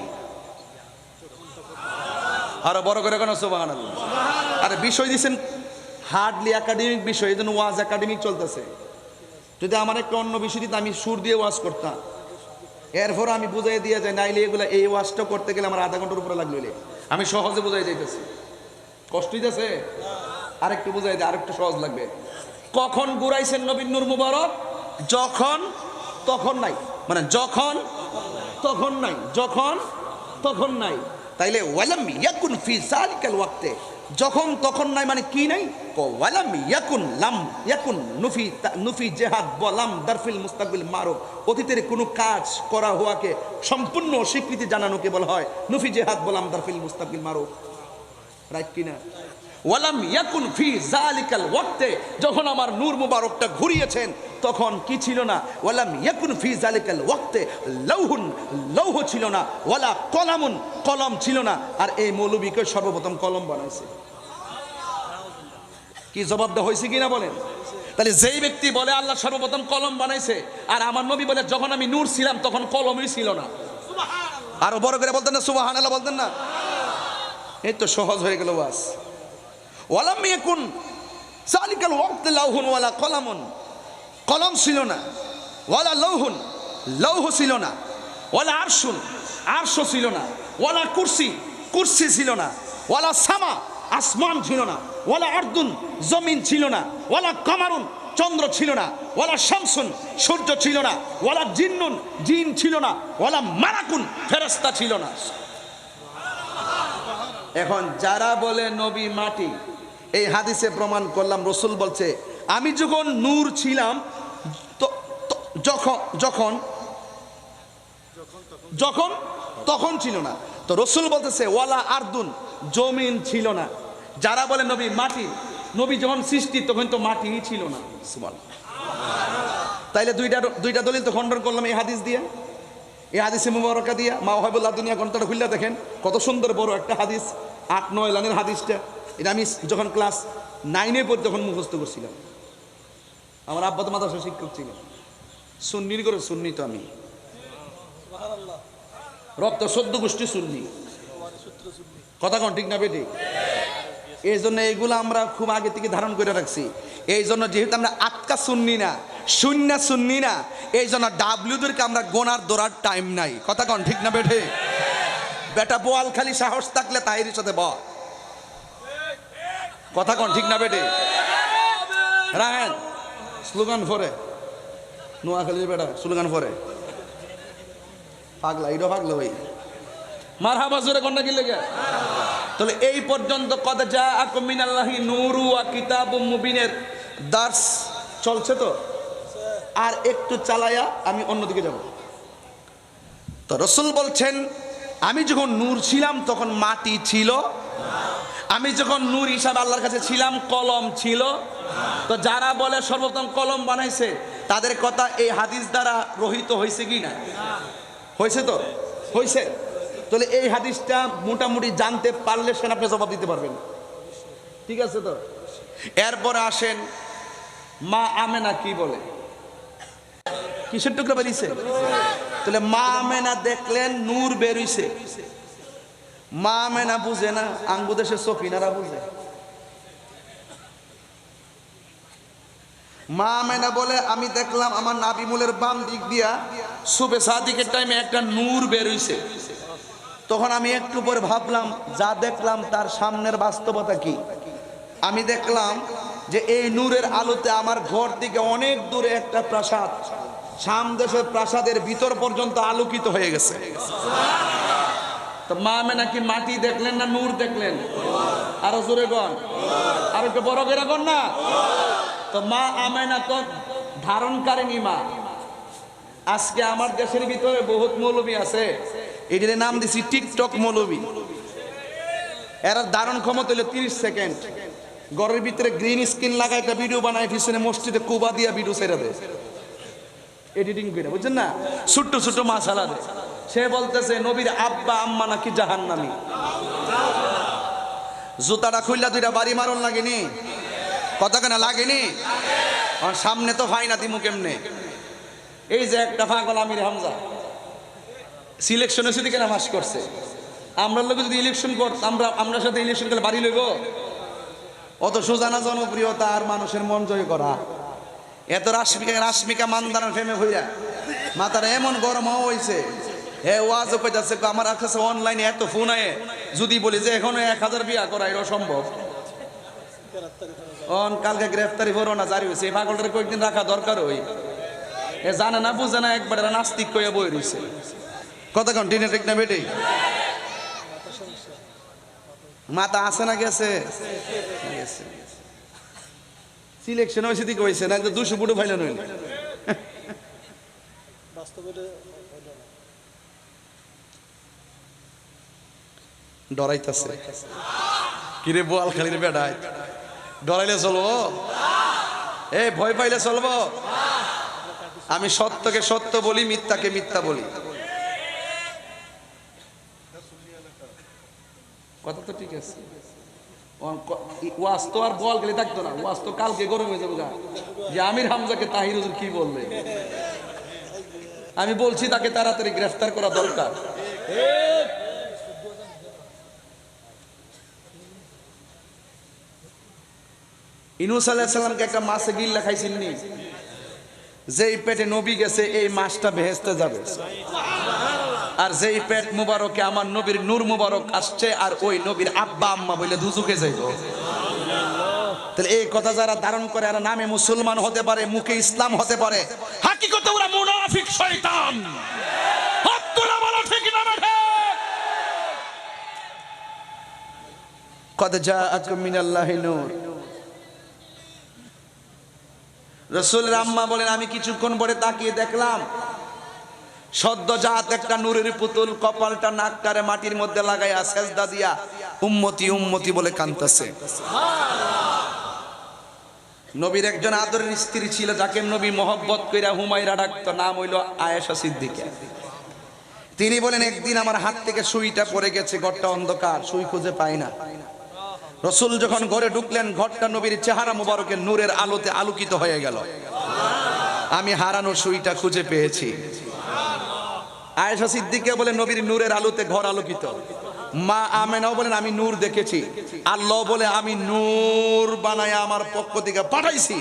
আরো বড় করে কেন সুবহানাল্লাহ। আরে বিষয় দিয়েছেন হার্ডলি একাডেমিক বিষয়, এই জন্য ওয়াজ একাডেমিক চলতেছে। যদি আমার একটা অন্য বিষয় দিতে আমি সুর দিয়ে ওয়াজ করতাম, এরপর আমি বুঝাই দিয়ে যাই, নাইলে এগুলো এই ওয়াজটা করতে গেলে আমার আধা ঘন্টার উপরে লাগলো। আমি সহজে বুঝাই যাইতেছি, কষ্ট হইতেছে, আরেকটু বুঝাই দিই, আরেকটু সহজ লাগবে। কখন ঘুরাইছেন নবীর নূর মুবারক? যখন তখন নাই, মানে যখন তখন নাই, যখন তখন নাই। তাইলে ওয়ালাম ইয়াকুন ফি যালিকাল ওয়াক্তে, যখন তখন নাই মানে কি নাই? ওয়ালাম ইয়াকুন লাম ইয়াকুন নুফি জিহাদ ওয়ালাম দারফিল মুস্তাকবিল মারুফ, অতীতের কোনো কাজ করা হওয়াকে সম্পূর্ণ স্বীকৃতি জানানোকে বলা হয় নুফি জিহাদ ওয়ালাম দারফিল মুস্তাকবিল মারুফ। রাইট কিনা? ওয়ালাম ইয়াকুন ফি যালিকাল ওয়াক্তে, যখন আমার নূর মুবারকটা ঘুরিয়েছেন তখন কি ছিল না? ওয়ালাম ইয়াকুন ফি যালিকাল ওয়াক্তে লাউহুন, লৌহ ছিল না, ওয়ালা কলামুন, কলম ছিল না। আর এই মৌলবীকে সর্বপ্রথম কলম বানাইছে। কি জবাবটা হয়েছে কিনা বলেন? তাহলে যেই ব্যক্তি বলে আল্লাহ সর্বপ্রথম কলম বানাইছে, আর আমার নবী বলে যখন আমি নূর ছিলাম তখন কলমই ছিল না। আরো বড় করে বলতেন না সুবহানাল্লাহ, বলতেন না? এই তো সহজ হয়ে গেল বাস। ওয়ালাম ইয়াকুন যালিকাল ওয়াক্তে লাউহুন ওয়ালা কলামুন, কলম ছিল না, ওয়ালা লৌহুন, লৌহ ছিল না, ওয়ালা আরশুন, আরশ ছিল না, ওয়ালা কুরসি, কুরসি ছিল না, ওয়ালা সামা, আসমান ছিল না, ওয়ালা আরদুন, জমিন ছিল না, ওয়ালা কামারুন, চন্দ্র ছিল না, ওয়ালা শামসুন, সূর্য ছিল না, ওয়ালা জিন্নুন, জিন ছিল না, ওয়ালা মালাকুন, ফেরেশতা ছিল না। এখন যারা বলে নবী মাটি, এই হাদিসে প্রমাণ করলাম রাসূল বলছে আমি যখন নূর ছিলাম যখন যখন যখন তখন ছিল না। তো রাসূল বলতেছে ওয়ালা আরদুন, জমিন ছিল না। যারা বলে নবী মাটি, নবী যখন সৃষ্টি তখন তো মাটিই ছিল না। তাইলে দুইটা দলিল তো খণ্ডন করলাম এই হাদিস দিয়ে, এই হাদিসে মুবারকা দিয়া। মা ওয়াহিবুল্লাহ দুনিয়া গ্রন্থটা খুললে দেখেন কত সুন্দর বড় একটা হাদিস, 8-9 লাইনের হাদিসটা। এটা আমি যখন ক্লাস 9-এ পড়ি তখন মুখস্থ করছিলাম। আমার আব্বা তো মাদ্রাসা শিক্ষক ছিল, সুন্নির করে, সুন্নি তো আমি, রক্ত 14 গোষ্ঠী সুন্নি। কথা কোন ঠিক না বেটি? এই জন্য এইগুলো আমরা খুব আগে থেকে ধারণ করে রাখছি। এই জন্য যেহেতু আমরা আটকা সুন্নি না, শূন্য সুন্নি না, এই জন্য ডাব্লিউদেরকে আমরা গোনার দৌড়ার টাইম নাই। কথা কোন ঠিক না বেঠে? বেটা বোয়াল খালি সাহস থাকলে তাহিরের সাথে বল। কথা কোন ঠিক না বেটে? রাহেন স্লোগান ফরে নোয়াখালীর বেটা স্লোগান ফরে পাগলা, এটা পাগলা ভাই মারহাবা জোরে কোনটা কি লেগে। তাহলে এই পর্যন্ত কদ জাআকুম মিনাল্লাহি নূরু ওয়া কিতাবুম মুবিনের দার্স চলছে। তো আর একটু চালায়া আমি অন্যদিকে যাব। তো রাসূল বলছেন আমি যখন নূর ছিলাম তখন মাটি ছিল, আমি যখন নূর হিসাবে আল্লাহর কাছে ছিলাম কলম ছিল। তো যারা বলে সর্বপ্রথম কলম বানাইছে তাদের কথা এই হাদিস দ্বারা রহিত হয়েছে কি না? হয়েছে তো হয়েছে। তাহলে এই হাদিসটা মোটামুটি জানতে পারলে সেন আপনি জবাব দিতে পারবেন, ঠিক আছে? তো এরপরে আসেন মা আমেনা কি বলে। কিসের টুকরা বেরিয়েছে? তাহলে মা আমেনা দেখলেন নূর বেরিয়েছে। মা আমেনা বুঝে না, আঙ্গু দেশের সকিনারা বুঝে। মা আমেনা বলে আমি দেখলাম আমার নাভিমূলের বাম দিক দিয়া সুবে সাদিকের টাইমে একটা নূর বের হইছে। তখন আমি একটু পরে ভাবলাম, যা দেখলাম তার সামনের বাস্তবতা কি? আমি দেখলাম যে এই নূরের আলোতে আমার ঘর থেকে অনেক দূরে একটা প্রাসাদ, সামদেশের প্রাসাদের ভিতর পর্যন্ত আলোকিত হয়ে গেছে। তো মা আমেনা কি মাটি দেখলেন না নূর দেখলেন? আরো জোরে গন, আর একটু বড় করে গন না। তো মা আমেনা তো ধারণকারিণী মা। আজকে আমার দেশের ভিতরে বহুত মৌলবী আছে, এটার নাম দিছি টিকটক মৌলবী। এরা ধারণ ক্ষমতা হলো 30 সেকেন্ড। ঘরের ভিতরে গ্রিন স্ক্রিন লাগায় একটা ভিডিও বানায়, পিছনে মসজিদে কুবা দিয়া ভিডিও ছেড়ে দেয়, এডিটিং করে, বুঝছেন না? ছোট্ট ছোট্ট মাসালা দেয়। সে বলতেছে নবীর আব্বা আম্মা নাকি জাহান্নামী। জুতাটা খুললা দুইটা বাড়ি মারণ লাগেনি? কথা কেন লাগেনি? আমার সামনে তো ফাইনা দিমু কেমনে? এই যে একটা পাগল আমির হামজা সিলেকশনে শুধু কেন মাস করছে। আমরা লোক যদি ইলেকশন করতাম, আমরা সাথে ইলেকশন করলে বাড়ি লইব? অত সোজানা জনপ্রিয়তা আর মানুষের মন জয় করা। এত রাশমিকা মান্দার ফেমে হইয়া মাথার এমন গরম হয়েছে। হে ওয়াজও কইতাছে আমার কাছে অনলাইনে এত ফোন আয়ে, যদি বলি যে এখনো 1000 বিয়া করা এটা অসম্ভব। কালকে গ্রেফতারি পরোয়ানা জারি হয়েছে। এই পাগলটার কয়েকদিন রাখা দরকার। ওই এ জানে না বুঝে না, একবার নাস্তিক কইয়া বই রয়েছে। কতক্ষণ টিনে ঠিক না বেটি? মাথা আছে না গেছে? সিলেকশন হয়েছে দিকে হয়েছে না, 200 ফুটো ফাইলেন হইল। ডরাইতেছে কিরে বোয়াল খালির বেড়ায়? ডরাইলে চলবো? এই ভয় পাইলে চলবো? আমি সত্যকে সত্য বলি, মিথ্যাকে মিথ্যা বলি। কথা তো ঠিক আছে। ওয়াজ তো আর বল গেলে থাকতো না, ওয়াজ তো কালকে গরম হয়ে যাবে যে আমির হামজাকে তাহির হুজুর কি বললে। আমি বলছি তাকে তাড়াতাড়ি গ্রেফতার করা দরকার। ইউনূস আলাইহিস সালামকে একটা মাছে গিল্লা খাইছেন নি? যেই পেটে নবী গেছে এই মাছটা বেহেশতে যাবে। আর যেই পেট মুবারকে আমার নবীর নূর মুবারক আসছে, আর ওই নবীর আব্বা আম্মা বলে দুজকে যাইব। তাহলে এই কথা যারা ধারণ করে, আর নামে মুসলমান হতে পারে, মুখে ইসলাম হতে পারে, হাকিকতে ওরা মুনাফিক শয়তান। হত্তরা বলা ঠিক না বেঠে? কদ জাআকুম মিনাল্লাহি নূর। রাসূলের আম্মা বলেন আমি কিছুক্ষণ পরে তাকিয়ে দেখলাম সদ্যজাত একটা নূরের পুতুল, কপালটা নাকটারে মাটির মধ্যে লাগাইয়া সেজদা দিয়া উম্মতি উম্মতি বলে কাঁদতেছে। নবীর একজন আদরের স্ত্রী ছিল, যাকে নবী মহব্বত কইরা হুমায়রা ডাকতো, নাম হইল আয়েশা সিদ্দিকা। তিনি বলেন একদিন আমার হাত থেকে সুইটা পড়ে গেছে, ঘরটা অন্ধকার, সুই খুঁজে পাই না। রাসূল যখন ঘরে ঢুকলেন, ঘরটা নবীর চেহারা মুবারকের নূরের আলোতে আলোকিত হয়ে গেল। আমি হারানো সুইটা খুঁজে পেয়েছি। আয়েশা সিদ্দিকা বলে নবীর নূরের আলোতে ঘর আলোকিত। মা আমেনাও বলেন আমি নূর দেখেছি। আল্লাহ বলে আমি নূর বানায়া আমার পক্ষ থেকে পাঠাইছি।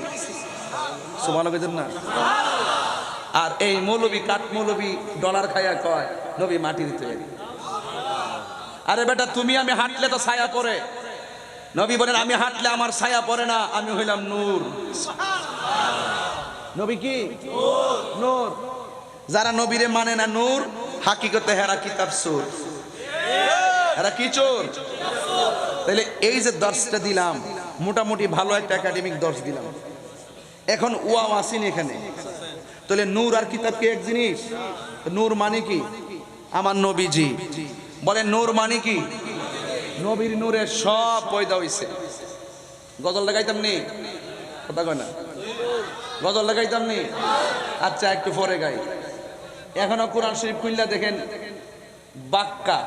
সুবহানাল্লাহ কইতেন না? আর এই মৌলবী, কাঠ মৌলবী ডলার খায়া কয় নবী মাটির তৈরি। আরে বেটা তুমি আমি হাঁটলে তো ছায়া পড়ে। নবী বলেন আমি হাঁটলে আমার ছায়া পড়ে না, আমি হইলাম নূর। নবী কি নূর। যারা নবীরে মানে না নূর, হাকিকতে হেরা কিতাব সুর, এরা কি চোর। তাহলে এই যে দর্শটা দিলাম, মোটামুটি ভালো একটা একাডেমিক দর্শ দিলাম। এখন ওয়াও আসেনি এখানে। তাহলে নূর আর কিতাব কি এক জিনিস? নূর মানে কি? আমার নবীজি বলেন নূর মানে কি? নবীর নূরে সব পয়দা হইছে। গজল লাগাইতাম নি? কথা কয় না? গজল লাগাইতাম নি? আচ্ছা একটু পরে গাই। এখনো কোরআন শরীফ খুললা দেখেন, বাক্কা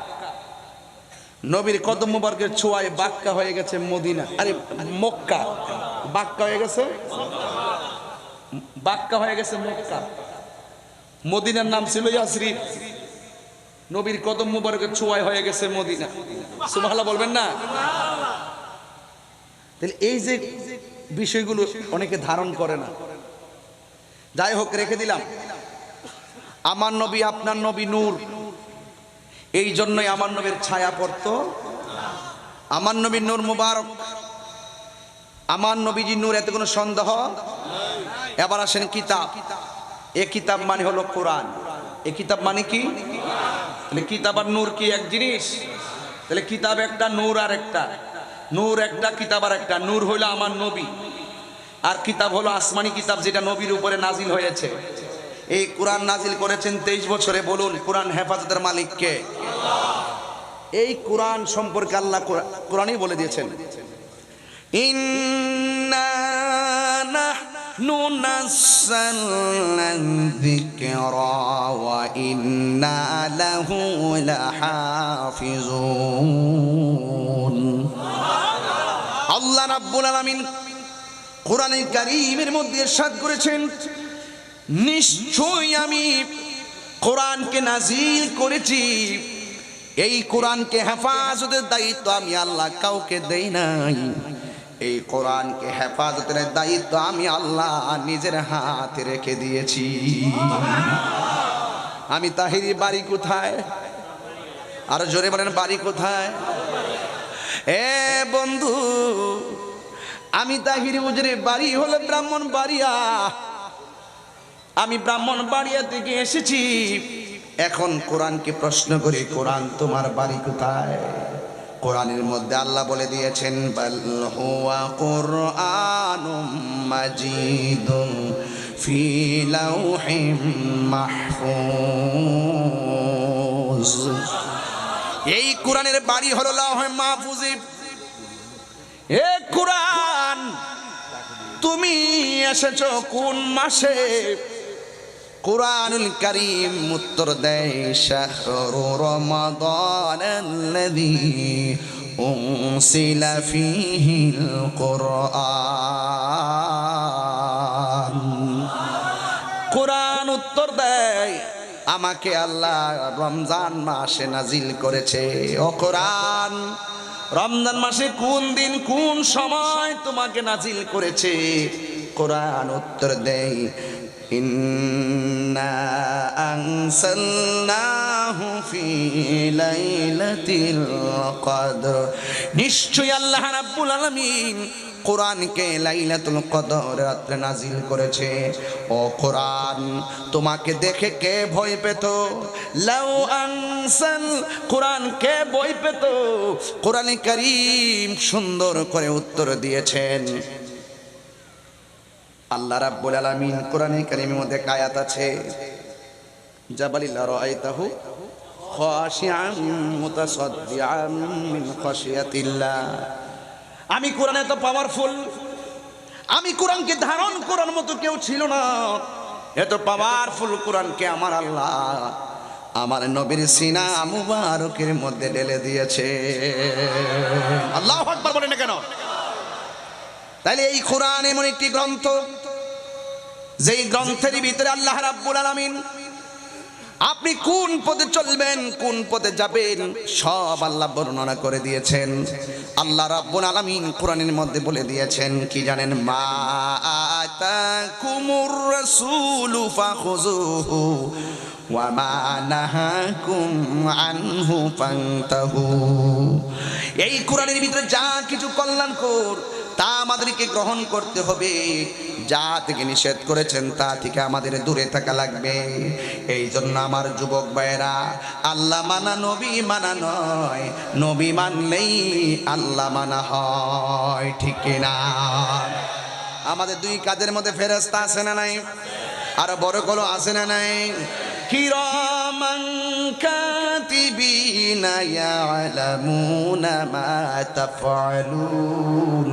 নবীর কদম মুবারকের ছোঁয়ায় বাক্কা হয়ে গেছে মদিনা, আরে মক্কা। বাক্কা হয়ে গেছে, বাক্কা হয়ে গেছে মক্কা। মদিনার নাম ছিল ইয়াসরিব, নবীর কদম মুবারকের ছোঁয়ায় হয়ে গেছে মদিনা। সুবহানাল্লাহ বলবেন না? তাহলে এই যে বিষয়গুলো অনেকে ধারণ করে না। যাই হোক, রেখে দিলাম। আমার নবী আপনার নবী নূর, এই জন্যই আমার নবীর ছায়া পড়তো। আমার নবী নূর মুবারক, আমার নবীজি নূর, এতে কোনো সন্দেহ। এবার আসেন কিতাব। এ কিতাব মানে হলো কোরআন। এ কিতাব মানে কি? তাহলে কিতাব আর নূর কি এক জিনিস? তাহলে কিতাব একটা, নূর আর একটা। নূর একটা, কিতাব আর একটা। নূর হইলো আমার নবী, আর কিতাব হলো আসমানি কিতাব, যেটা নবীর উপরে নাজিল হয়েছে। এই কোরআন নাজিল করেছেন 23 বছরে। বলুন, কোরআন হেফাজতের মালিক কে? এই কোরআন সম্পর্কে আল্লাহ কোরআনই বলে দিয়েছেন, ইন্না নাহনু নাযালনা যিকরা ওয়া ইন্না লাহু লাহাফিজুন। আল্লাহ রাব্বুল আলামিন কোরআনে কারীমের মধ্যে ইরশাদ করেছেন, নিশ্চয়ই আমি কোরআনকে নাজিল করেছি। এই কোরআনকে হেফাজতের দায়িত্ব আমি আল্লাহ কাউকে দেই নাই। এই কোরআনকে হেফাজতের দায়িত্ব আমি আল্লাহ নিজের হাতে রেখে দিয়েছি। আমি তাহিরি বাড়ি কোথায়? আর জোরে বলেন, বাড়ি কোথায়? এ বন্ধু, আমি তাহিরি হুজুরে বাড়ি হলো ব্রাহ্মণবাড়িয়া। আমি ব্রাহ্মণবাড়িয়া থেকে এসেছি। এখন কোরআনকে প্রশ্ন করি, কোরআন তোমার বাড়ি কোথায়? কোরআনের মধ্যে আল্লাহ বলে দিয়েছেন, বাল হুয়া কুরআনুম মাজিদুন ফি লাউহিম মাহফুজ। এই কোরআনের বাড়ি হলো লাউহে মাহফুজে। এ কোরআন, তুমি এসেছো কোন মাসে? কুরআনুল কারীম উত্তর দেয়, শাহরু রমাদানাল্লাযী উনসিলা ফীহিল কুরআন। কুরআন উত্তর দেয়, আমাকে আল্লাহ রমজান মাসে নাজিল করেছে। ও কুরআন, রমজান মাসে কোন দিন কোন সময় তোমাকে নাজিল করেছে? কুরআন উত্তর দেয়, ইন্না আনসালনাহু ফি লাইলাতিল কদর। নিশ্চয়ই আল্লাহ রাব্বুল আলামিন কোরআনকে লাইলাতুল কদর রাতে নাজিল করেছে। ও কোরআন, তোমাকে দেখে কে ভয় পেত? লাউ আনসাল, কোরআন কে ভয় পেত? কোরআনে কারীম সুন্দর করে উত্তর দিয়েছেন। আল্লাহ রাব্বুল আলামিন কোরআনে কারীমের মধ্যে আয়াত আছে, জাবালিল্লাহ রাআইতাহু খাশিআন মুতাসাদ্দিআন মিন খাশিয়াতিল্লাহ। আমি কোরআন এত পাওয়ারফুল, আমি কোরআনকে ধারণ করার মতো কেউ ছিল না। এত পাওয়ারফুল কোরআনকে আমার আল্লাহ আমার নবীর সিনা মুবারকের মধ্যে ঢেলে দিয়েছে। আল্লাহু আকবার বলেন না কেন? তাইলে এই কোরআন এমন একটি গ্রন্থ, যেই গ্রন্থের ভিতরে আল্লাহ রাব্বুল আলামিন আপনি কোন পথে চলবেন, কোন পথে যাবেন, সব আল্লাহ বর্ণনা করে দিয়েছেন। আল্লাহ রাব্বুল আলামিন কোরআনের মধ্যে বলে দিয়েছেন কি জানেন? মা আতাকুমুর রাসূলু ফাখুযুহু ওয়া মা নাহাকুম আনহু ফান্তাহু। এই কোরআনের ভিতরে যা কিছু কল্যাণকর তা আমাদেরকে গ্রহণ করতে হবে, যা থেকে নিষেধ করেছেন তা থেকে আমাদের দূরে থাকা লাগবে। এই জন্য আমার যুবক ভাইয়েরা, আল্লাহ মানা নবী মানা নয়, নবী মানলেই আল্লাহ মানা হয়, ঠিক কিনা? আমাদের দুই কাজের মধ্যে ফেরেশতা আছে না নাই? আর বড় কলো আছে না নাই? কিরামান কাতিবিনা ইয়ালামুনা মা তাফআলুন।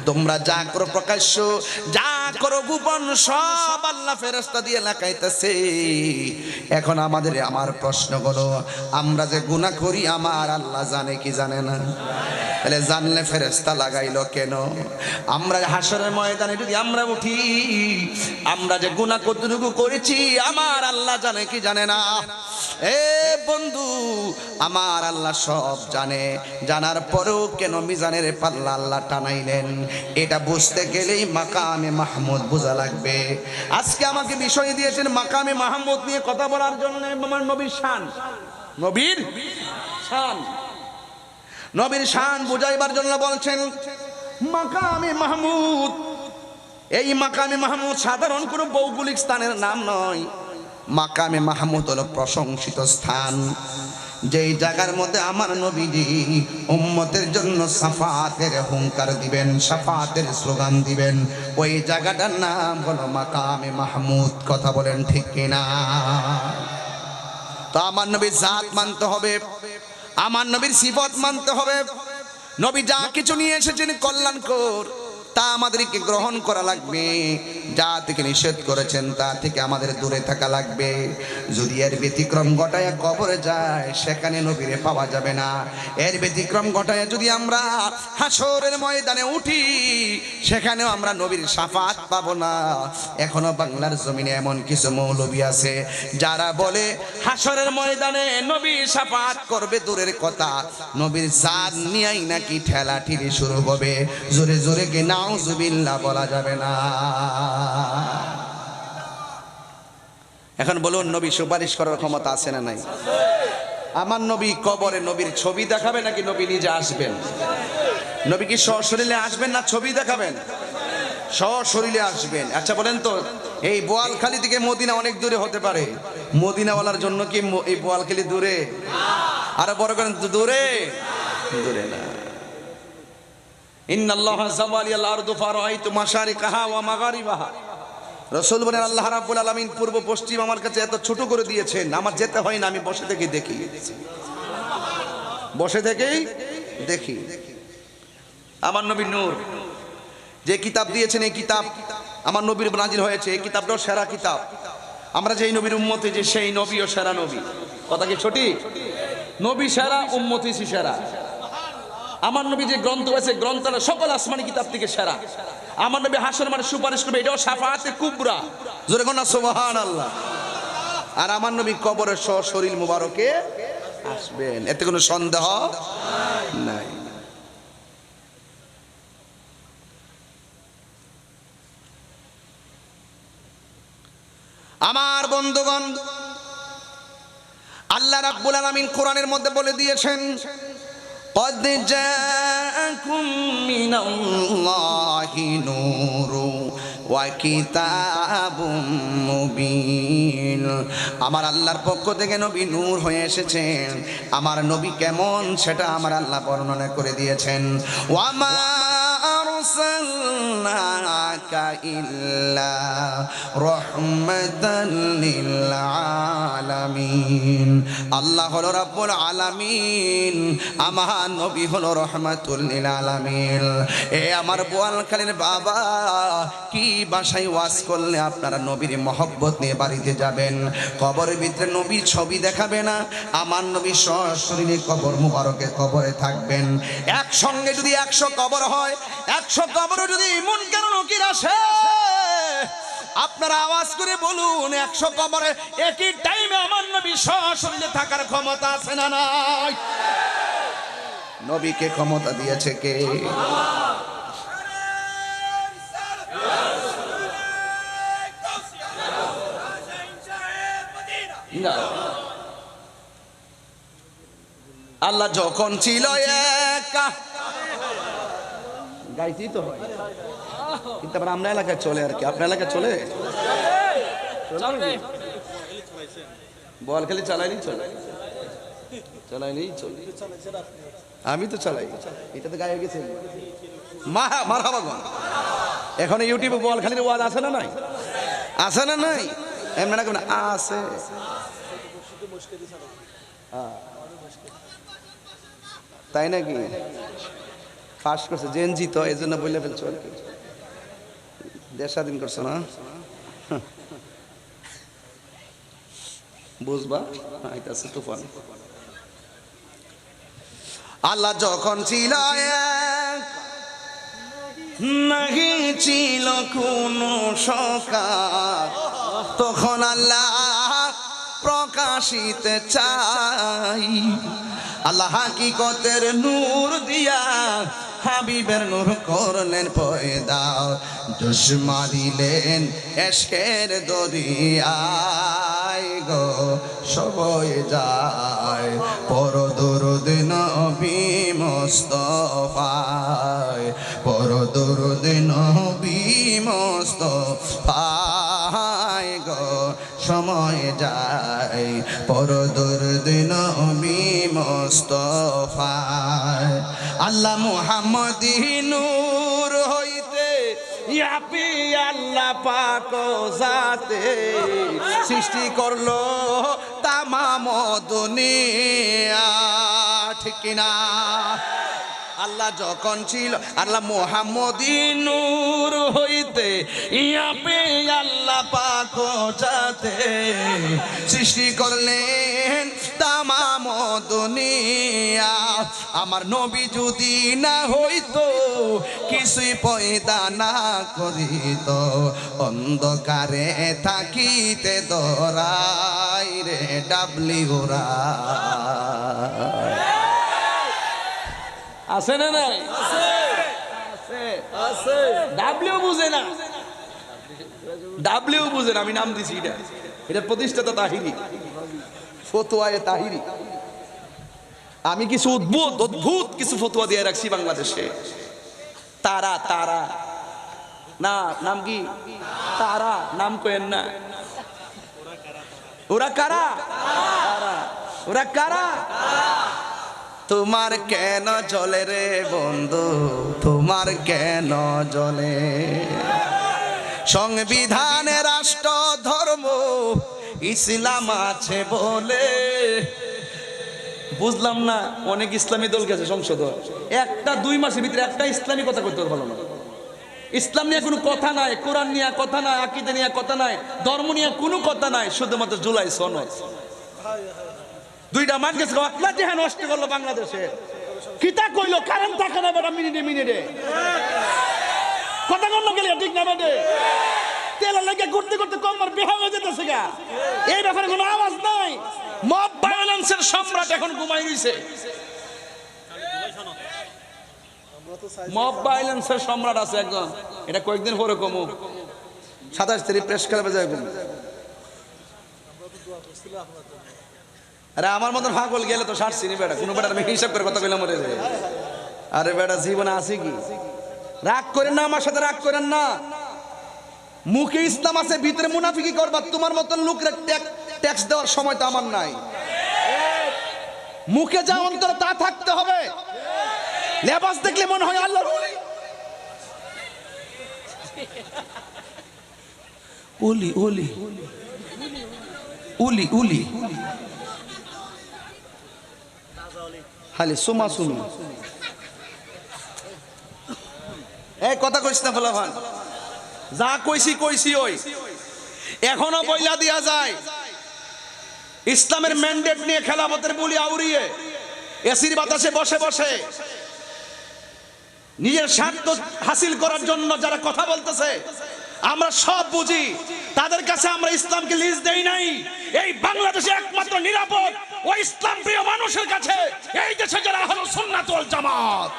তোমরা যা করো প্রকাশ্য, যা করো গোপন, সব আল্লাহ ফেরেশতা দিয়ে লেখাইতেছে। এখন আমার প্রশ্ন হলো, আমরা যে গুনাহ করি আমার আল্লাহ জানে কি জানে না? তাহলে জানলে ফেরেশতা লাগাইলো কেন? আমরা হাসরের ময়দানে যদি আমরা উঠি, আমরা যে গুনাহ কতটুকু করেছি আমার আল্লাহ জানে কি জানে না? এ বন্ধু, আমার আল্লাহ সব জানে। জানার পরেও কেন মিজানের পাল্লা আল্লাহ টানাইলেন? এটা বুঝতে গেলেই মাকামে মাহমুদ বোঝা লাগবে। আজকে আমাকে বিষয় দিয়েছেন মাকামে মাহমুদ নিয়ে কথা বলার জন্য। আমার নবীর শান, নবীর শান, নবীর শান বুঝাইবার জন্য বলছেন মাকামে মাহমুদ। এই মাকামে মাহমুদ সাধারণ কোনো ভৌগোলিক স্থানের নাম নয়। মাকামে মাহমুদ হলো প্রশংসিত স্থান, যেই জায়গার মধ্যে আমার নবীজি উম্মতের জন্য শাফাতের হুঙ্কার দিবেন, শাফাতের স্লোগান দিবেন। ওই জায়গাটার নাম হলো মাকামে মাহমুদ। কথা বলেন ঠিক কিনা? তো আমার নবীর জাত মানতে হবে, আমার নবীর সিফত মানতে হবে। নবী যা কিছু নিয়ে এসেছেন কল্যাণকর, তা আমাদেরকে গ্রহণ করা লাগবে। যা থেকে নিষেধ করেছেন তা থেকে আমাদের দূরে থাকা লাগবে। যদি এর ব্যতিক্রম ঘটায় কবরে যায়, সেখানে নবীরে পাওয়া যাবে না। এর ব্যতিক্রম ঘটায় যদি আমরা হাসরের ময়দানে উঠি, সেখানেও আমরা নবীর শাফাত পাবো না। এখনো বাংলার জমিনে এমন কিছু মৌলবী আছে যারা বলে হাসরের ময়দানে নবীর শাফাত করবে দূরের কথা, নবীর জাত নিয়েই নাকি ঠেলাঠেলি শুরু হবে। জোরে জোরে কি নাউজুবিল্লাহ বলা যাবে না? এখন বলুন, নবী সুপারিশ করার ক্ষমতা আছে না নাই? আমার নবী কবরে নবীর ছবি দেখাবে নাকি নবী নিজে আসবেন? নবী কি সশরীরে আসবেন না ছবি দেখাবেন? সশরীরে আসবেন। আচ্ছা বলেন তো, এই বোয়ালখালী থেকে মদিনা অনেক দূরে হতে পারে, মদিনাওয়ালার জন্য কি এই বোয়ালখালী দূরে? আরো বড় করেন, দূরে? দূরে না। ইন্নাল্লাহা যাওয়ালিয়াল আরদু ফারাআইতু মাশারিকাহা ওয়া মাগারিবাহা। রাসূল বলেন আল্লাহ রাব্বুল আলামিন পূর্ব পশ্চিম আমার কাছে এত ছোট করে দিয়েছেন, আমার যেতে হয় না, আমি বসে থেকে দেখি, বসে থেকেই দেখি। আমার নবী নূর, যে কিতাব দিয়েছেন এই কিতাব আমার নবীর নাজিল হয়েছে, এই কিতাবটাও সেরা কিতাব। আমরা যেই নবীর উম্মতে, যে সেই নবীও সেরা নবী। কথা কি সঠিক? নবী সেরা, উম্মতি সেরা। আমার নবী যে গ্রন্থ আছে, গ্রন্থটা সকল আসমানি কিতাব থেকে সেরা। আমার নবী হাসরের মাঠে সুপারিশ করবে, এটাও শাফাআতে কুবরা। জোরে কোন সুবহানাল্লাহ। আর আমার নবী কবরে সশরীর মুবারকে আসবেন, এতে কোনো সন্দেহ নাই। আমার বন্ধুগণ, আল্লাহ রাব্বুল আলামিন কোরআনের মধ্যে বলে দিয়েছেন, قد جاءكم من الله نور وكتاب مبين। আমার আল্লাহর পক্ষ থেকে নবী নূর হয়ে এসেছেন। আমার নবী কেমন সেটা আমার আল্লাহ বর্ণনা করে দিয়েছেন। ওয়ামা আরসালনাকা ইল্লা রাহমাতাল লিল আলামিন। আল্লাহ হলো রাব্বুল আলামিন, আমার নবী হলো রহমাতুল লিল আলামিন। এ আমার বোয়ালখালীর বাবা, কি ভাষায় ওয়াজ করলে আপনারা নবীর মহব্বত নিয়ে বাড়িতে যাবেন? কবরের ভিতরে নবীর ছবি দেখাবে না, আমার নবী সশরীরে কবর মুবারকে কবরে থাকবেন। একসঙ্গে যদি 100 কবর হয়, 100 কবরে যদি মুনকার নাকির আসে, আপনারা আওয়াজ করে বলুন 100 কবরে একই টাইমে আমার নবী সশরীরে থাকার ক্ষমতা আছে না নাই? নবীকে ক্ষমতা দিয়েছে কে? আল্লাহ যখন ছিল একা, গাইতেই তো হয়, কিন্তু আবার আমরা এলাকায় চলে আর কি। আপনার এলাকায় চলে? বোয়ালখালী চালাইনি, চালাইনি, আমি তো চালাই। এটা তো গায়ে গেছে মারহাবাগন। এখন ইউটিউবে বোয়ালখালীর ওয়াজ আছে না নাই? আছে না নাই? এমন না কেন আছে। তাই নাকি? ফাঁস করছে জেনজি, তো এই জন্য বলে ফেলছো আর কি। দেশ স্বাধীন করছো না, বুঝবা? আইতাছে তুফান। আল্লাহ যখন ছিল এক, নাহি ছিল কোনো সকার, তখন আল্লাহ প্রকাশিতে চাই। আল্লাহ হাকিকতের নূর দিয়া হাবিবের নূর করলেন পয়দা, চশমা দিলেন এশকের দরিয়ায় গো সবই যায় পর দরুদ নবী মুস্তাফায়, পর দরুদ নবী মুস্তাফায় গো সময় যায় পর দরুদ নবী মুস্তাফায়। আল্লাহ মুহাম্মদী নূর হইতে ইয়াপি আল্লাহ পাক জাতে সৃষ্টি করলো তামাম দুনিয়া, ঠিক কিনা? আল্লাহ যখন ছিল, আল্লাহ মুহাম্মদী নূর হইতে ইয়াপি আল্লাহ পাক জাতে সৃষ্টি করলেন তামাম দুনিয়া। আমার নবী যদি না হইতো, কিছুই পয়দা না করিত, অন্ধকারে থাকিতে দরাই রে ডাবলি ওরা। আছে না নাই? ডাব্লিউ বুঝে না, ডাব্লিউ বুঝে না। আমি নাম দিছি এটা, এটা প্রতিষ্ঠাতা তাহিরি, ফতোয়ায়ে তাহিরি। আমি কিছু অদ্ভুত কিছু ফতোয়া দিয়ে রাখছি বাংলাদেশে। তারা তারা না, নাম কি তারা? নাম কইেন না। ওরা কারা? ওরা কারা? তোমার কেন জ্বলে রে বন্ধু, তোমার কেন জ্বলে? সংবিধানে রাষ্ট্র ধর্ম ইসলাম আছে বলে। বুঝলাম না, অনেক ইসলামী দল গেছে সংসদ, একটা 2 মাসের ভিতরে একটা ইসলামী কথা করতে ভালো না। ইসলাম নিয়ে কোনো কথা নাই, কোরআন নিয়ে কথা নাই, আকীদা নিয়ে কথা নাই, ধর্ম নিয়ে কোনো কথা নাই, শুধুমাত্র জুলাই সনদ। 2টা মান গেছে, আপনার দেহা নষ্ট করলো বাংলাদেশে। কিতা কইলো? কারণ থাকে না বেটা, মিনিটে মিনিটে কথা কম গেলে ঠিক না বেটে। তেলের লেগে ঘুরতে ঘুরতে কমর বেহা হয়ে যেতেছে গা। এই ব্যাপারে কোনো আওয়াজ নাই। মব ভায়োলেন্সের সম্রাট এখন ঘুমাই রইছে। মব ভায়োলেন্সের সম্রাট আছে একজন, এটা কয়েকদিন পরে কমু। 27 তারিখ প্রেস ক্লাবে যাই কমু। আরে আমার মতন পাগল গেলে তো সারছি নি বেটা, কোনো বেটার মেয়ে হিসাব করে কথা কইলাম রে। আরে বেটা জীবনে আছে কি? রাগ করেন না, আমার সাথে রাগ করেন না। মুখে ইসলাম আছে, ভিতরে মুনাফিকি করবা। তোমার মতন লোকরে ট্যাক্স দেওয়ার সময় তো আমার নাই। মুখে যা অন্তরে তা থাকতে হবে। লেবাস দেখলে মনে হয় আল্লাহর ওলি। ওলি উলি উলি খালি সুমা সুমি। এই কথা কইস না ফলা ভান, যা কইছি কইছি। ওই এখনো বইলা দিয়া যায় ইসলামের ম্যান্ডেট নিয়ে খেলাফতের বুলি আউরিয়ে এসির বাতাসে বসে বসে নিজের স্বার্থ হাসিল করার জন্য যারা কথা বলতেছে, আমরা সব বুঝি। তাদের কাছে আমরা ইসলামকে লিজ দেই নাই। এই বাংলাদেশে একমাত্র নিরাপদ ওই ইসলাম প্রিয় মানুষের কাছে, এই দেশে যারা আহলুস সুন্নাত ওয়াল জামাত।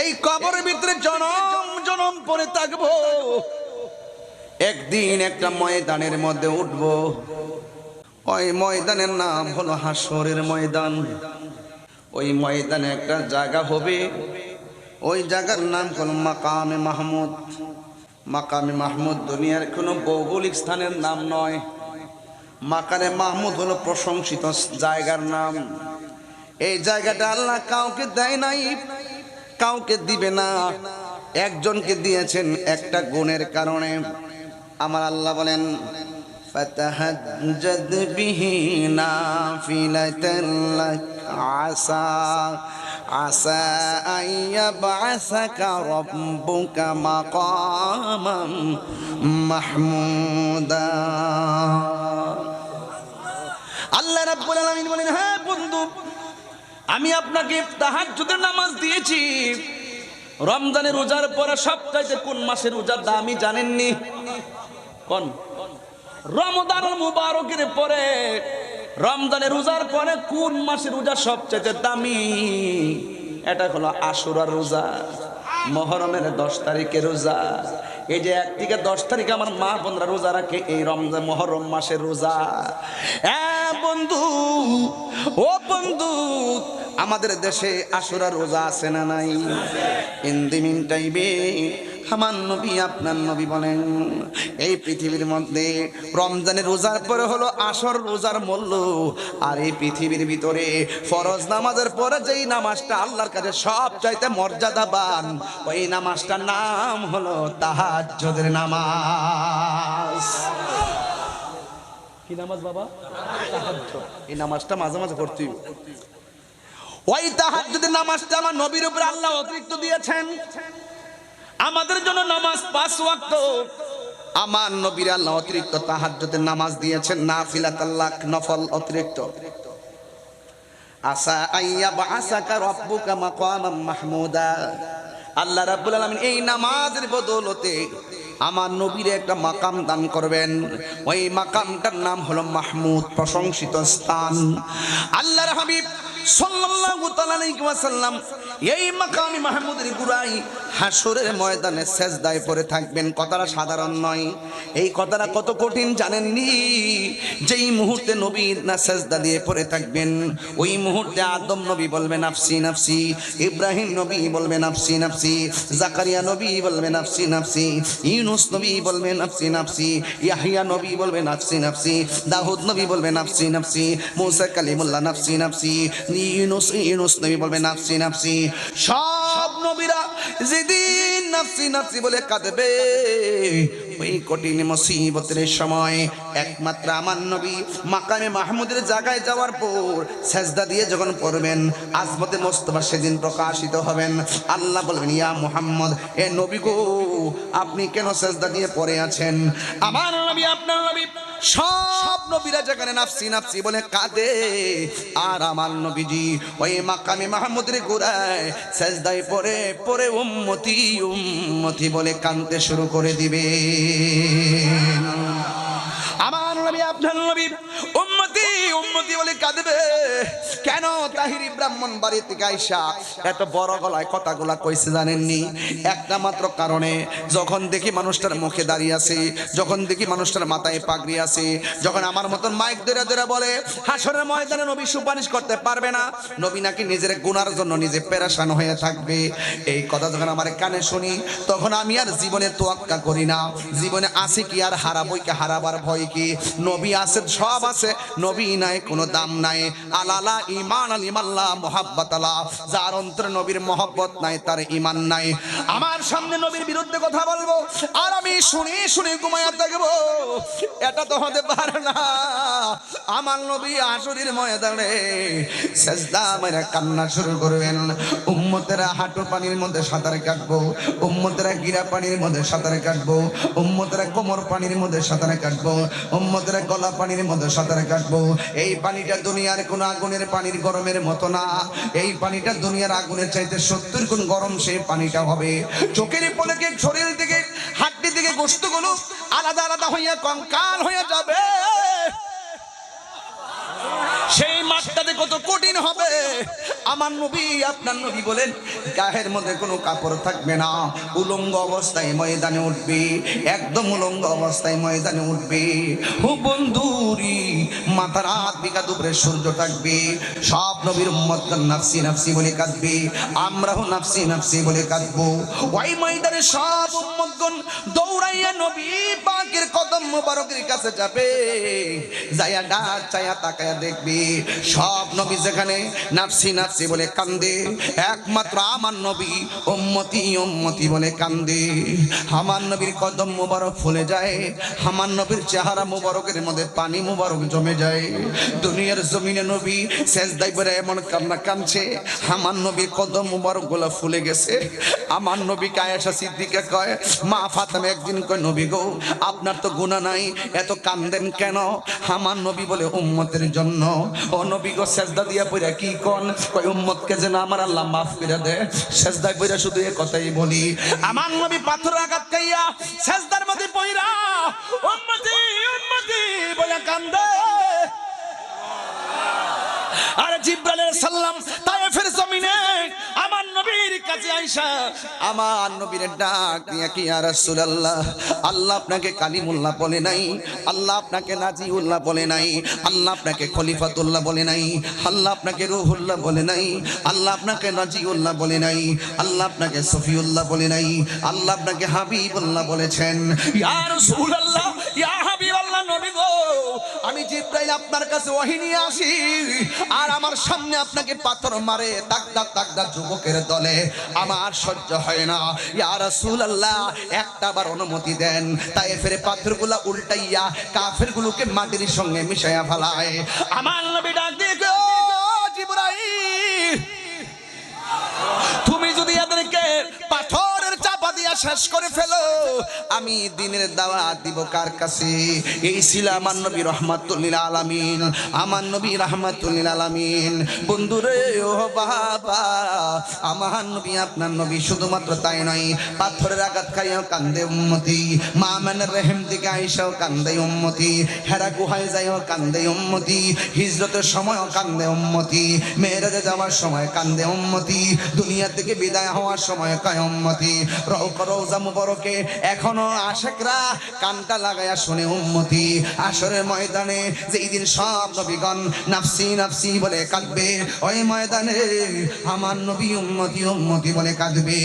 এই কবরের ভিতরে জনম জনম পরে থাকবো, একদিন একটা ময়দানের মধ্যে উঠবো। ওই ময়দানের নাম হলো হাসরের ময়দান। ওই ময়দানে একটা জায়গা হবে, ওই জায়গার নাম হলো মাকামে মাহমুদ। মাকামে মাহমুদ দুনিয়ার কোনো ভৌগোলিক স্থানের নাম নয়। মাকামে মাহমুদ হলো প্রশংসিত জায়গার নাম। এই জায়গাটা আল্লাহ কাউকে দেয় নাই, কাউকে দিবে না। একজনকে দিয়েছেন একটা গুণের কারণে। আমার আল্লাহ বলেন, ফাতাহাজ্জাদ বিহি নাফিলাতান লাক আসা আসা আইয়াবাসাকা রব্বুকা মাকামাম মাহমুদা। আল্লাহ রাব্বুল আলামিন বলেন, হ্যাঁ বন্ধু, আমি আপনাকে তাহাজ্জুদের নামাজ দিয়েছি। রমজানের রোজার পরে সবচাইতে কোন মাসের রোজার দামি জানেননি? কোন? রমজানুল মুবারকের পরে, রমজানের রোজার পরে কোন মাসের রোজা সবচাইতে দামি? এটা হলো আশুরার রোজা, মুহররমের 10 তারিখের রোজা। এই যে 1 থেকে 10 তারিখে আমার মা বোনরা রোজা রাখে, এই রমজান মুহররম মাসের রোজা। বন্ধু, ও বন্ধু, আমাদের দেশে আশুরার রোজা আছে না নাই? ইন দি মিন টাইমে আমার নবী আপনার নবী বলেন, এই পৃথিবীর মধ্যে রমজানের রোজার পরে হলো আসর রোজার মূল্য। আর এই পৃথিবীর ভিতরে ফরজ নামাজের পরে যেই নামাজটা আল্লাহর কাছে সবচাইতে মর্যাদাবান, ওই নামাজটার নাম হলো তাহাজ্জুদের নামাজ। কি নামাজ বাবা? তাহাজ্জুদ। এই নামাজটা মাঝে মাঝে পড়তে হবে। ওই তাহাজ্জুদের নামাজটা আমার নবীর উপরে আল্লাহ অতিরিক্ত দিয়েছেন। আমাদের জন্য নামাজ 5 ওয়াক্ত। আমার নবীর আল্লাহ অতিরিক্ত তাহাজ্জুদের নামাজ দিয়েছেন, নাফিলাতাল্লাহ, নফল অতিরিক্ত। আসা আইয়াবাসাকা রব্বুকা মাকামাম মাহমুদা। আল্লাহ রাব্বুল আলামিন এই নামাজের বদৌলতে আমার নবীর একটা মাকাম দান করবেন। ওই মাকামটার নাম হলো মাহমুদ, প্রশংসিত স্থান। আল্লাহর হাবিব সাল্লাল্লাহু তাআলা আলাইহি ওয়াসাল্লাম এই মাকামে মাহমুদের গুরাই হাসরের ময়দানে সেজদায় পড়ে থাকবেন। কথাটা সাধারণ নয়। এই কথাটা কত কঠিন জানেননি? যেই মুহূর্তে নবী না সেজদা দিয়ে পড়ে থাকবেন, ওই মুহূর্তে আদম নবী বলবেন নাফসি নাফসি, ইব্রাহিম নবী বলবেন নাফসি নাফসি, জাকারিয়া নবী বলবেন নাফসি নাফসি, ইউনুস নবী বলবেন নাফসি নাফসি, ইয়াহিয়া নবী বলবেন নাফসি নাফসি, দাউদ নবী বলবেন নাফসি নাফসি, মুসা কালিমুল্লাহ নাফসি নাফসি, ইউনুস নবী বলবেন নাফসি নাফসি। সব নবীরা যেদিন নাফসি নাফসি বলে কাঁদবে, ওই কঠিন মুসিবতের সময় একমাত্র আমার নবী মাকামে মাহমুদের জায়গায় যাওয়ার পর সেজদা দিয়ে যখন পড়বেন, আজমতে মোস্তফা সেদিন প্রকাশিত হবেন। আল্লাহ বলবেন, ইয়া মুহাম্মদ, এ নবী গো, আপনি কেন সেজদা দিয়ে পড়ে আছেন? আমার নবী, আপনার নবী, সব নবীরা যেখানে নাফসি নাফসি বলে কাঁদে, আর আমার নবীজি ওই মাকামে মাহমুদের গোড়ায় সেজদায় পড়ে পড়ে উম্মতি উম্মতি বলে কাঁদতে শুরু করে দিবে। আমার নবী, আপনার নবী উম্মতি উম্মতি বলে কাঁদবে। কেন? তাহিরি ব্রাহ্মণ বাড়ি থেকে আইসা এত বড় গলায় কথাগুলা কইছে জানেননি? একটা মাত্র কারণে, যখন দেখি মানুষটার মুখে দাঁড়িয়ে আছে, যখন দেখি মানুষটার মাথায় পাগড়ি আছে, যখন আমার মতন মাইক ধরে ধরে বলে হাসরের ময়দানে নবী সুপারিশ করতে পারবে না, নবী নাকি নিজের গুনার জন্য নিজে পেরেশান হয়ে থাকবে, এই কথা যখন আমার কানে শুনি, তখন আমি আর জীবনে তোয়াক্কা করি না। জীবনে আছে কি আর হারাবই কি, হারাবার ভয় কি? নবী আছে, সব আছে, নবী নাই কোনো দাম নাই। আলালা ইমান আল ইমাল্লাহ মুহাব্বাত আল্লাহ, যার অন্তরে নবীর মহব্বত নাই তার ঈমান নাই। আমার সামনে নবীর বিরুদ্ধে কথা বলবো আর আমি শুনি শুনি ঘুমায়া থাকবো, এটা তো হতে পারে না। আমার নবী হাসরের ময়দানে সেজদা মেরে কান্না শুরু করবেন। উম্মতেরা হাঁটু পানির মধ্যে সাঁতার কাটবো, উম্মতেরা গিরা পানির মধ্যে সাঁতার কাটবো, উম্মতেরা কোমর পানির মধ্যে সাঁতার কাটবো, উম্মতেরা গলা পানির মধ্যে সাঁতার কাটবো। এই পানিটা দুনিয়ার কোন আগুনের পানির গরমের মতো না। এই পানিটা দুনিয়ার আগুনের চাইতে 70 গুণ গরম সেই পানিটা হবে। চোখের পলকে শরীর থেকে, হাড্ডি থেকে গোশতগুলো আলাদা আলাদা হইয়া কঙ্কাল হয়ে যাবে। সেই মাঠটাতে কত কঠিন হবে। আমার নবী, আপনার নবী বলেন, গায়ের মধ্যে কোনো কাপড় থাকবে না, উলঙ্গ অবস্থায় ময়দানে উঠবে, একদম উলঙ্গ অবস্থায় ময়দানে উঠবে। ও বন্ধুরি, মাথার হাত বিঘা দুপুরে সূর্য থাকবে। সব নবীর উম্মতগণ নাফসি নাফসি বলে কাঁদবে, আমরাও নাফসি নাফসি বলে কাঁদবো। ওই ময়দানে সব উম্মতগণ দৌড়াইয়া নবী পাকের কদম মোবারকের কাছে যাবে, যাইয়া ডাক চাইয়া তাকায়া দেখবে সব নবী যেখানে নাফসি নাফসি বলে কান্দে, একমাত্র আমার নবী উম্মতি উম্মতি বলে কান্দে। আমার নবীর কদম মুবারক ফুলে যায়, আমার নবীর চেহারা মুবারকের মধ্যে পানি মুবারক জমে যায়। দুনিয়ার জমিনে নবী সেজদায় পড়ে এমন কান্না কাঁদছে, আমার নবীর কদম মুবারক গুলো ফুলে গেছে। আমার নবীকে আয়েশা সিদ্দিকা কয়, মা ফাতেমা একদিন কয়, নবী গো আপনার তো গুনাহ নাই, এত কান্দেন কেন? আমার নবী বলে উম্মতের জন্য। ও নবী গো সেজদা দিয়া পড়ে কি কোন? কয় উম্মতকে যেন আমার আল্লাহ মাফ করে দেয়। সেজদায় পড়ে শুধু এই কথাই বলি। আমার নবী পাথর আঘাত খাইয়া সেজদার মধ্যে পড়া উম্মতি উম্মতি বলে কান্দে। আর জিবরাইল আলাইহিস সালাম তায়েফের জমিনে আমার নবীর কাছে আয়েশা আমার নবীর ডাক দিয়া কি, ইয়া রাসূলুল্লাহ, আল্লাহ আপনাকে কালিমুল্লাহ বলে নাই, আল্লাহ আপনাকে নাজিউল্লাহ বলে নাই, আল্লাহ আপনাকে খলিফাতুল্লাহ বলে নাই, আল্লাহ আপনাকে রূহুল্লাহ বলে নাই, আল্লাহ আপনাকে নাজিউল্লাহ বলে নাই, আল্লাহ আপনাকে সফিউল্লাহ বলে নাই, আল্লাহ আপনাকে হাবিবুল্লাহ বলেছেন। ইয়া রাসূলুল্লাহ, ইয়া হাবিবাল্লাহ, নবী গো আমি জিবরাইল আপনার কাছে ওহী নিয়ে আসি, আর আমার সামনে আপনাকে পাথর মারে তাকদার তাকদার যুবকের দলে, আমার সহ্য হয় না। ইয়া রাসূলুল্লাহ একটা বার অনুমতি দেন, তায়েফের পাথরগুলো উল্টাইয়া কাফেরগুলোকে মাটির সঙ্গে মিশাইয়া ফেলায়। আমার নবী ডাক দিয়ে গো জিবরাইল, তুমি যদি এদেরকে পাথরের চাপা দিয়া শেষ করে ফেলো, আমি দিনের দাওয়াত দিব কার কাছে? এই ছিল আমার নবী রাহমাতুল লিল আলামিন, আমার নবী রাহমাতুল লিল আলামিন। বন্ধুরে ও বাবা, আমার নবী আপনার নবী শুধুমাত্র তাই নয়, পাথরের আঘাত খাইয়াও কান্দে উম্মতি, মা আমিনার রহিম থেকে আয়েশাও কান্দে উম্মতি, হেরা গুহায় যাইও কান্দে উম্মতি, হিজরতের সময়ও কান্দে উম্মতি, মেরাজে যাওয়ার সময় কান্দে উম্মতি, দুনিয়া থেকে বিদায় হওয়ার সময় কায় উম্মতি। রওজা মুবারকে এখনো আশিকরা কানটা লাগায়া শুনে উম্মতি। আসরের ময়দানে যেই দিন সব নবীগণ নাফসি নাফসি বলে কাঁদবে, ওই ময়দানে আমার নবী উম্মতি উম্মতি বলে কাঁদবে।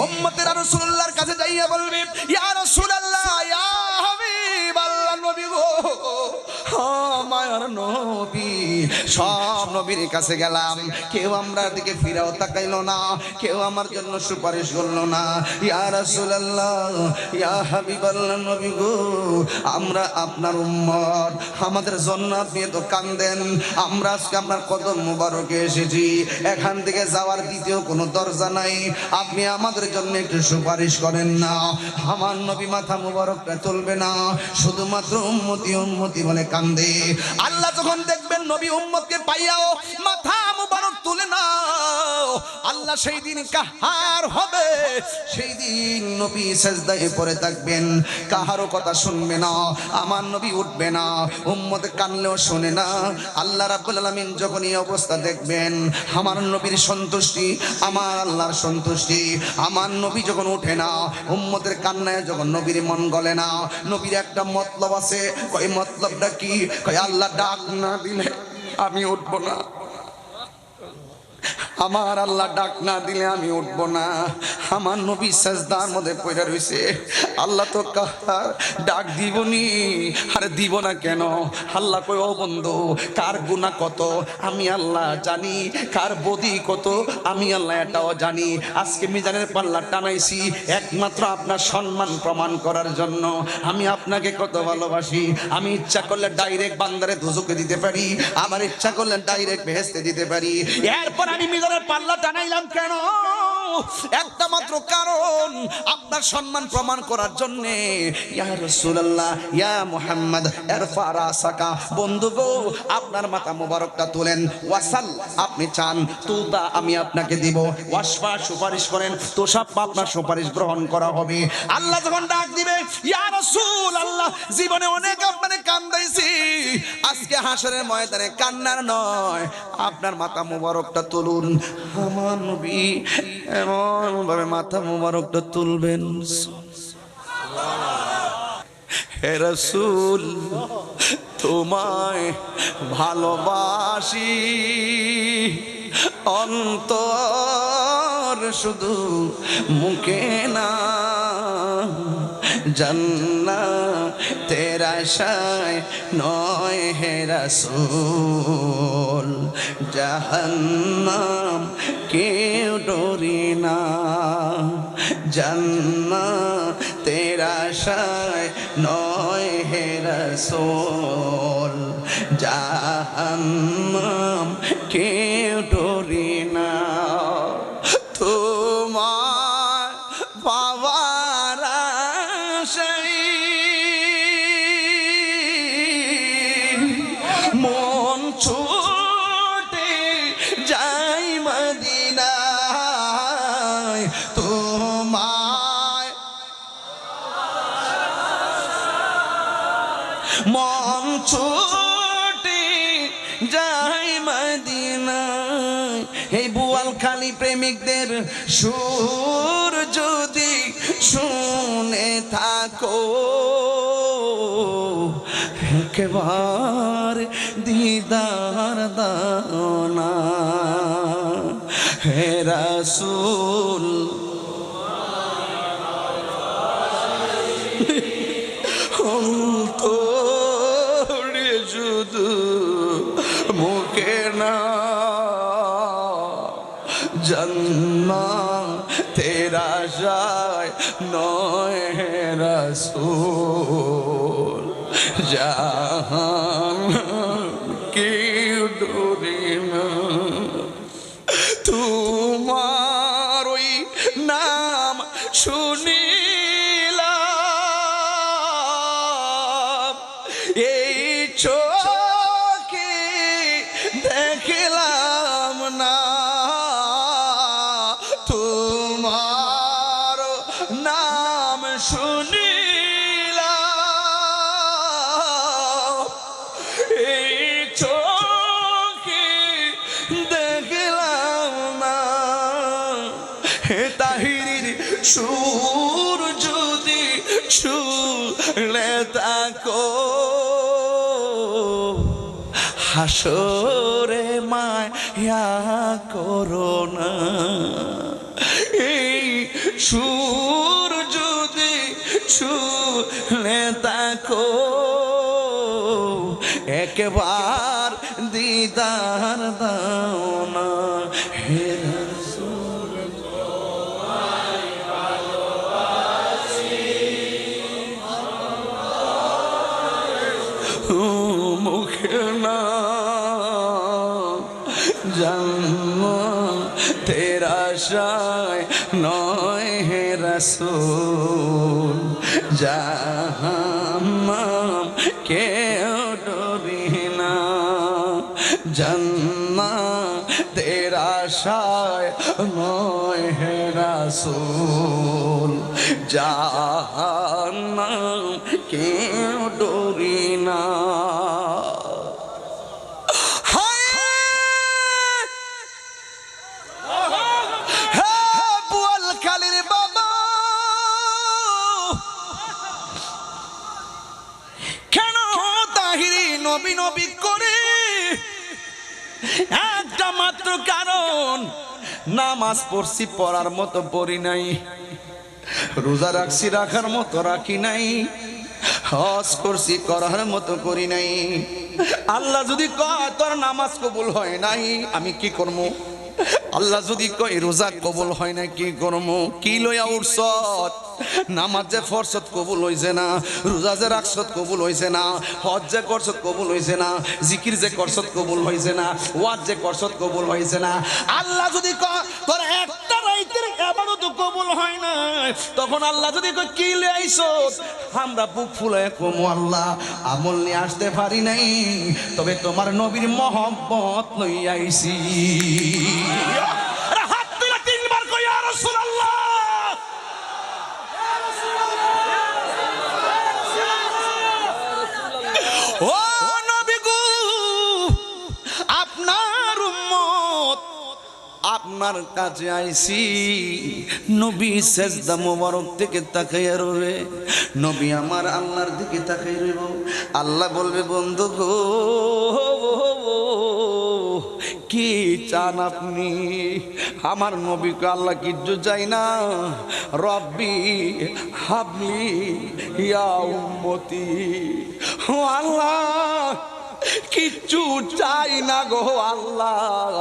উম্মতেরা রাসূলুল্লাহর কাছে যাইয়া বলবে, ইয়া রাসূলুল্লাহ, ইয়া হাবিবাল্লাহ, নবী গো আমার নবী। সব নবীর কাছে গেলাম, কেউ আমরা দিকে ফিরাও তাকাইলো না, কেউ আমার জন্য সুপারিশ করলো না। ইয়া রাসূলুল্লাহ, ইয়া হাবিবাল্লাহ, নবী গো আমরা আপনার উম্মত, আমাদের জন্য আপনি তো কান্দেন, আমরা আজকে আপনার কদম মুবারকে এসেছি, এখান থেকে যাওয়ার দ্বিতীয় কোনো দরজা নাই, আপনি আমাদের জন্য একটু সুপারিশ করেন না। আমার নবী মাথা মুবারকটা তুলবে না, শুধুমাত্র উম্মতি উম্মতি বলে কান্দে। আল্লাহ যখন দেখবেন নবী উম্মতকে পাইয়াও মাথা মুবারক তুলে না, আল্লাহ সেই দিন কাহার হবে, সেই দিন নবী সেজদায় পড়ে থাকবেন, কাহারও কথা শুনবে না, আমার নবী উঠবে না, উম্মত কানলেও শুনে না। আল্লাহ রাব্বুল আলামিন যখন এই অবস্থা দেখবেন, আমার নবীর সন্তুষ্টি, আমার আল্লাহর সন্তুষ্টি, আমার নবী যখন উঠে না, উম্মতের কান্নায় যখন নবীর মন গলে না, নবীর একটা মতলব আছে, কই মতলবটা কি? কই আল্লাহ ডাক না দিলে আমি উঠবো না, আমার আল্লাহ ডাক না দিলে আমি উঠবো না। আমার নবী সাজদার মধ্যে পড়ে রইছে, আল্লাহ তো ডাক দিবনি, আরে দিব না কেন? আল্লাহ কই, ও বন্ধু, কার গুনাহ কত আমি আল্লাহ জানি, কার বদি কত আমি আল্লাহ এটাও জানি। আজকে মিজানের পাল্লা টানাইছি একমাত্র আপনার সম্মান প্রমাণ করার জন্য। আমি আপনাকে কত ভালোবাসি, আমি ইচ্ছা করলে ডাইরেক্ট বান্দারে দুজকে দিতে পারি, আমার ইচ্ছা করলে ডাইরেক্ট বেহেশতে দিতে পারি। এরপর আমি মিজানের পাল্লা টানাইলাম কেন? একটা মাত্র কারণ, আপনার সম্মান প্রমাণ করার জন্য। ইয়া রাসূলুল্লাহ, ইয়া মুহাম্মদ ইরফা রাসাকা, বন্ধু গো আপনার মাথা মোবারকটা তুলেন, ওয়াসাল আপনি চান, তুতা আমি আপনাকে দিব, ওয়াসফা সুপারিশ করেন, তো সব আপনার সুপারিশ গ্রহণ করা হবে। আল্লাহ যখন ডাক দিবে, ইয়া রাসূলুল্লাহ, জীবনে অনেক আপনারে কান্দাইছি, আজকে হাসরের ময়দানে কান্নার নয়, আপনার মাথা মোবারকটা তুলুন। আমার নবী এমন ভাবে মাথা মোবারকটা তুলবেন, হে রাসূল তোমায় ভালোবাসি, অন্তর শুধু মুখে না, জান্নাতের আশায় নয় হে রাসূল জাহান্নাম কেউ ডরি না জান্নাতের আশায় নয় হে রাসূল জাহান্নাম কেউ ডরি না তোমার পাওয়ার আশায় মন ছুটে যাই মদিনায় তোমায় মন ছুটে যাই মদিনায় এই বুয়ালখালী প্রেমিকদের সুর যদি শুনে থাকো একবার দিদার দাও না হে রাসূল অন্তরে শুধু মুখে না জান্নাতের আশায় নয় হে রাসূল জাহান্নাম কেউ ডরে না তোমার ওই নাম শুনিলাম এই চোখে দেখলাম না তোমার নাম শুনিলাম এই চোখে দেখলাম না হে তাহিরির সুর যদি শুনলে তাকো হাসরে মায়া করো না এই সুর যদি শুনলে তাকো একবার দিদার দাও না হে রাসূল মুখে না জান্নাতের আশায় নয় হে রাসূল জাহান্নাম কেউ ডরি না জান্নাতের আশায় নয় হে রাসূল জাহান্নাম কেউ ডরি না নবী নবী করে একটা মাত্র কারণ নামাজ পড়ছি পড়ার মতো পড়ি নাই রোজা রাখছি রাখার মতো রাখি নাই হজ করছি করার মতো করি নাই আল্লাহ যদি কয় তোর নামাজ কবুল হয় নাই আমি কি করবো আল্লাহ যদি কয় রোজা কবুল হয় না কি করবো কি লইয়া উঠছত নামাজ যে ফরসত কবুল হইছে না রোজা যে রাখছত কবুল হইছে না হজ যে করছত কবুল হইছে না জিকির যে করছত কবুল হইছে না ওয়াজ যে করছত কবুল হইছে না আল্লাহ যদি কয় তোর একটা রাইতের ইবাদত কবুল হয় না তখন আল্লাহ যদি কয় কি লইয়া আইছত আমরা বুক ফুলায় কমু আল্লাহ আমল নিয়ে আসতে পারি নাই তবে তোমার নবীর মহব্বত লইয়া আইছি হাত তুলে তিনবার কই ইয়া রাসূলুল্লাহ ও নবী গো আপনার উম্মত আপনার কাছে আইছি নবী সেজদা মোবারক থেকে তাকাইয়া রবে নবী আমার আল্লাহর দিকে তাকাইয়া রইব আল্লাহ বলবে বন্ধু গো কি চান আপনি? আমার নবীকে আল্লাহ কিচ্ছু চাই না। রব্বি হাবলি ইয়া উম্মতি, ও আল্লাহ কিচ্ছু চাই না গো আল্লাহ।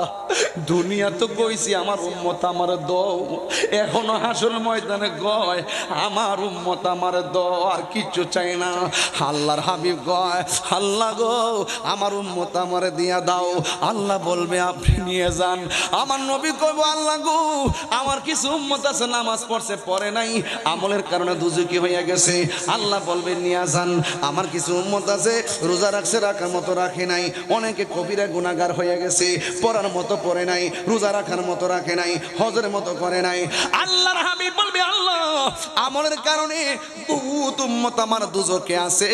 দুনিয়া তো কইছি আমার উম্মত আমার দও, এখনো হাসর ময়দানে গয় আমার উম্মত আমার দও, আর কিচ্ছু চাই না। আল্লাহর হাবিব গয় আল্লাহ গো আমার উম্মত আমার দিয়া দাও। আল্লাহ বলবে আপনি নিয়ে যান। আমার নবী কইব আল্লাহ গো আমার কিছু উম্মত আছে নামাজ পড়ছে পড়ে নাই, আমলের কারণে দুজকি হয়ে গেছে। আল্লাহ বলবে নিয়ে যান। আমার কিছু উম্মত আছে রোজা রাখছে রাখার মতো রাখে নাই, অনেকে কবিরা গুনাহগার হয়ে গেছে, পড়ার মতো পড়ে নাই, রোজা রাখার মতো রাখে নাই, হজের মতো করে নাই। আল্লাহর হাবিব বলবে আল্লাহ আমলের কারণে বহুত উম্মত আমার দুজকে আছে।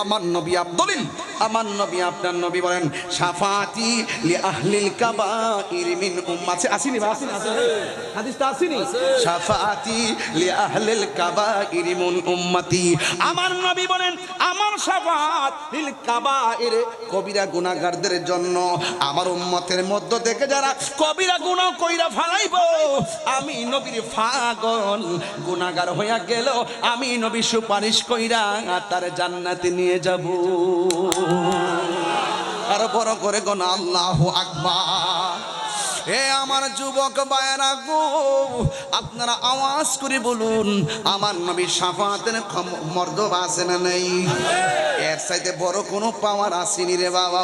আমার নবী বলেন, আমার নবী আপনার নবী বলেন শাফাতি লি আহলিল কাবাইর মিন উম্মতি। আসেনি বা আসেনি? হাদিসটা আসেনি? শাফাতি লি আহলিল কাবাইর মিন উম্মতি। আমার নবী বলেন আমার শাফাত লিল কাবাইর, কবিরা গুনাহগারদের জন্য। আমার উম্মতের মধ্য থেকে যারা কবিরা গুনাহ কইরা ফেলাইবো, আমি নবীর পাগল গুনাহগার হইয়া গেল, আমি নবী সুপারিশ কইরা তার জান্নাতে নিয়ে যাব। আর বড় করে গোনা আল্লাহু আকবার। এ আমার যুবক ভাইয়েরা গো, আপনারা আওয়াজ করে বলুন আমার নবীর শাফাতের মর্যাদা আছে না নাই? এর চাইতে বড় কোনো পাওয়ার আসেনি রে বাবা।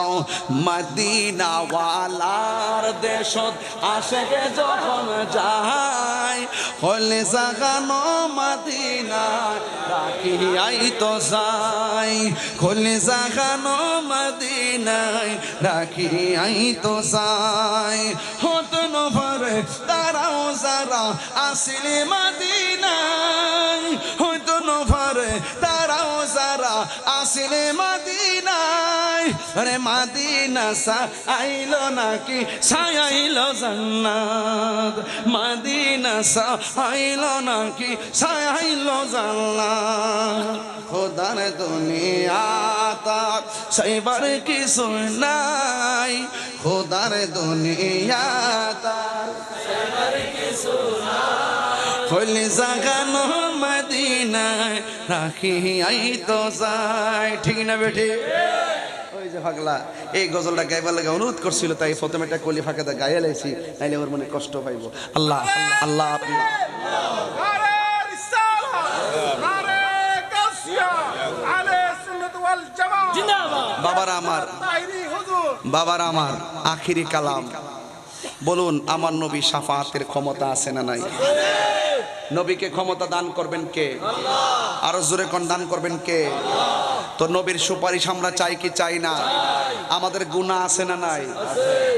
মদিনাওয়ালার দেশত আশেকে যখন যায়, হলে জাগানো মদিনায় রাখি আই তো যাই, হলে জাগানো মদিনায় রাখি আই তো যাই। হতো নফরে তারাও যারা আসিলে মদিনায়, হয়তো নফরে তারাও যারা আসিলে মদিনায়। আরে মদিনা সা আইলো নাকি ছায়াইলো জান্নাত, মদিনা সা আইলো নাকি ছায়াইলো জান্নাত। খোদার দুনিয়া তার সাইবার কিছু নাই, খোদার দুনিয়া তার সাইবার কিছু নাই। হইলে জাগানো মদিনায় রাখি আই তো যাই। ঠিক না বেঠি? ওই যে পাগলা এই গজলটা গাইবার লাগে অনুরোধ করছিল, তাই প্রথমে একটা কলি ফাঁকা গাইয়া লাইছি, নাইলে ওর মনে কষ্ট পাইব। আল্লাহ আল্লাহ আপনি বাবার আমার, বাবার আমার আখিরি কালাম বলুন আমার নবী শাফাতের ক্ষমতা আছে না নাই? নবীকে ক্ষমতা দান করবেন কে? আরো জোরে কোন দান করবেন কে? তো নবীর সুপারিশ আমরা চাই কি চাই না? আমাদের গুনাহ আছে না নাই?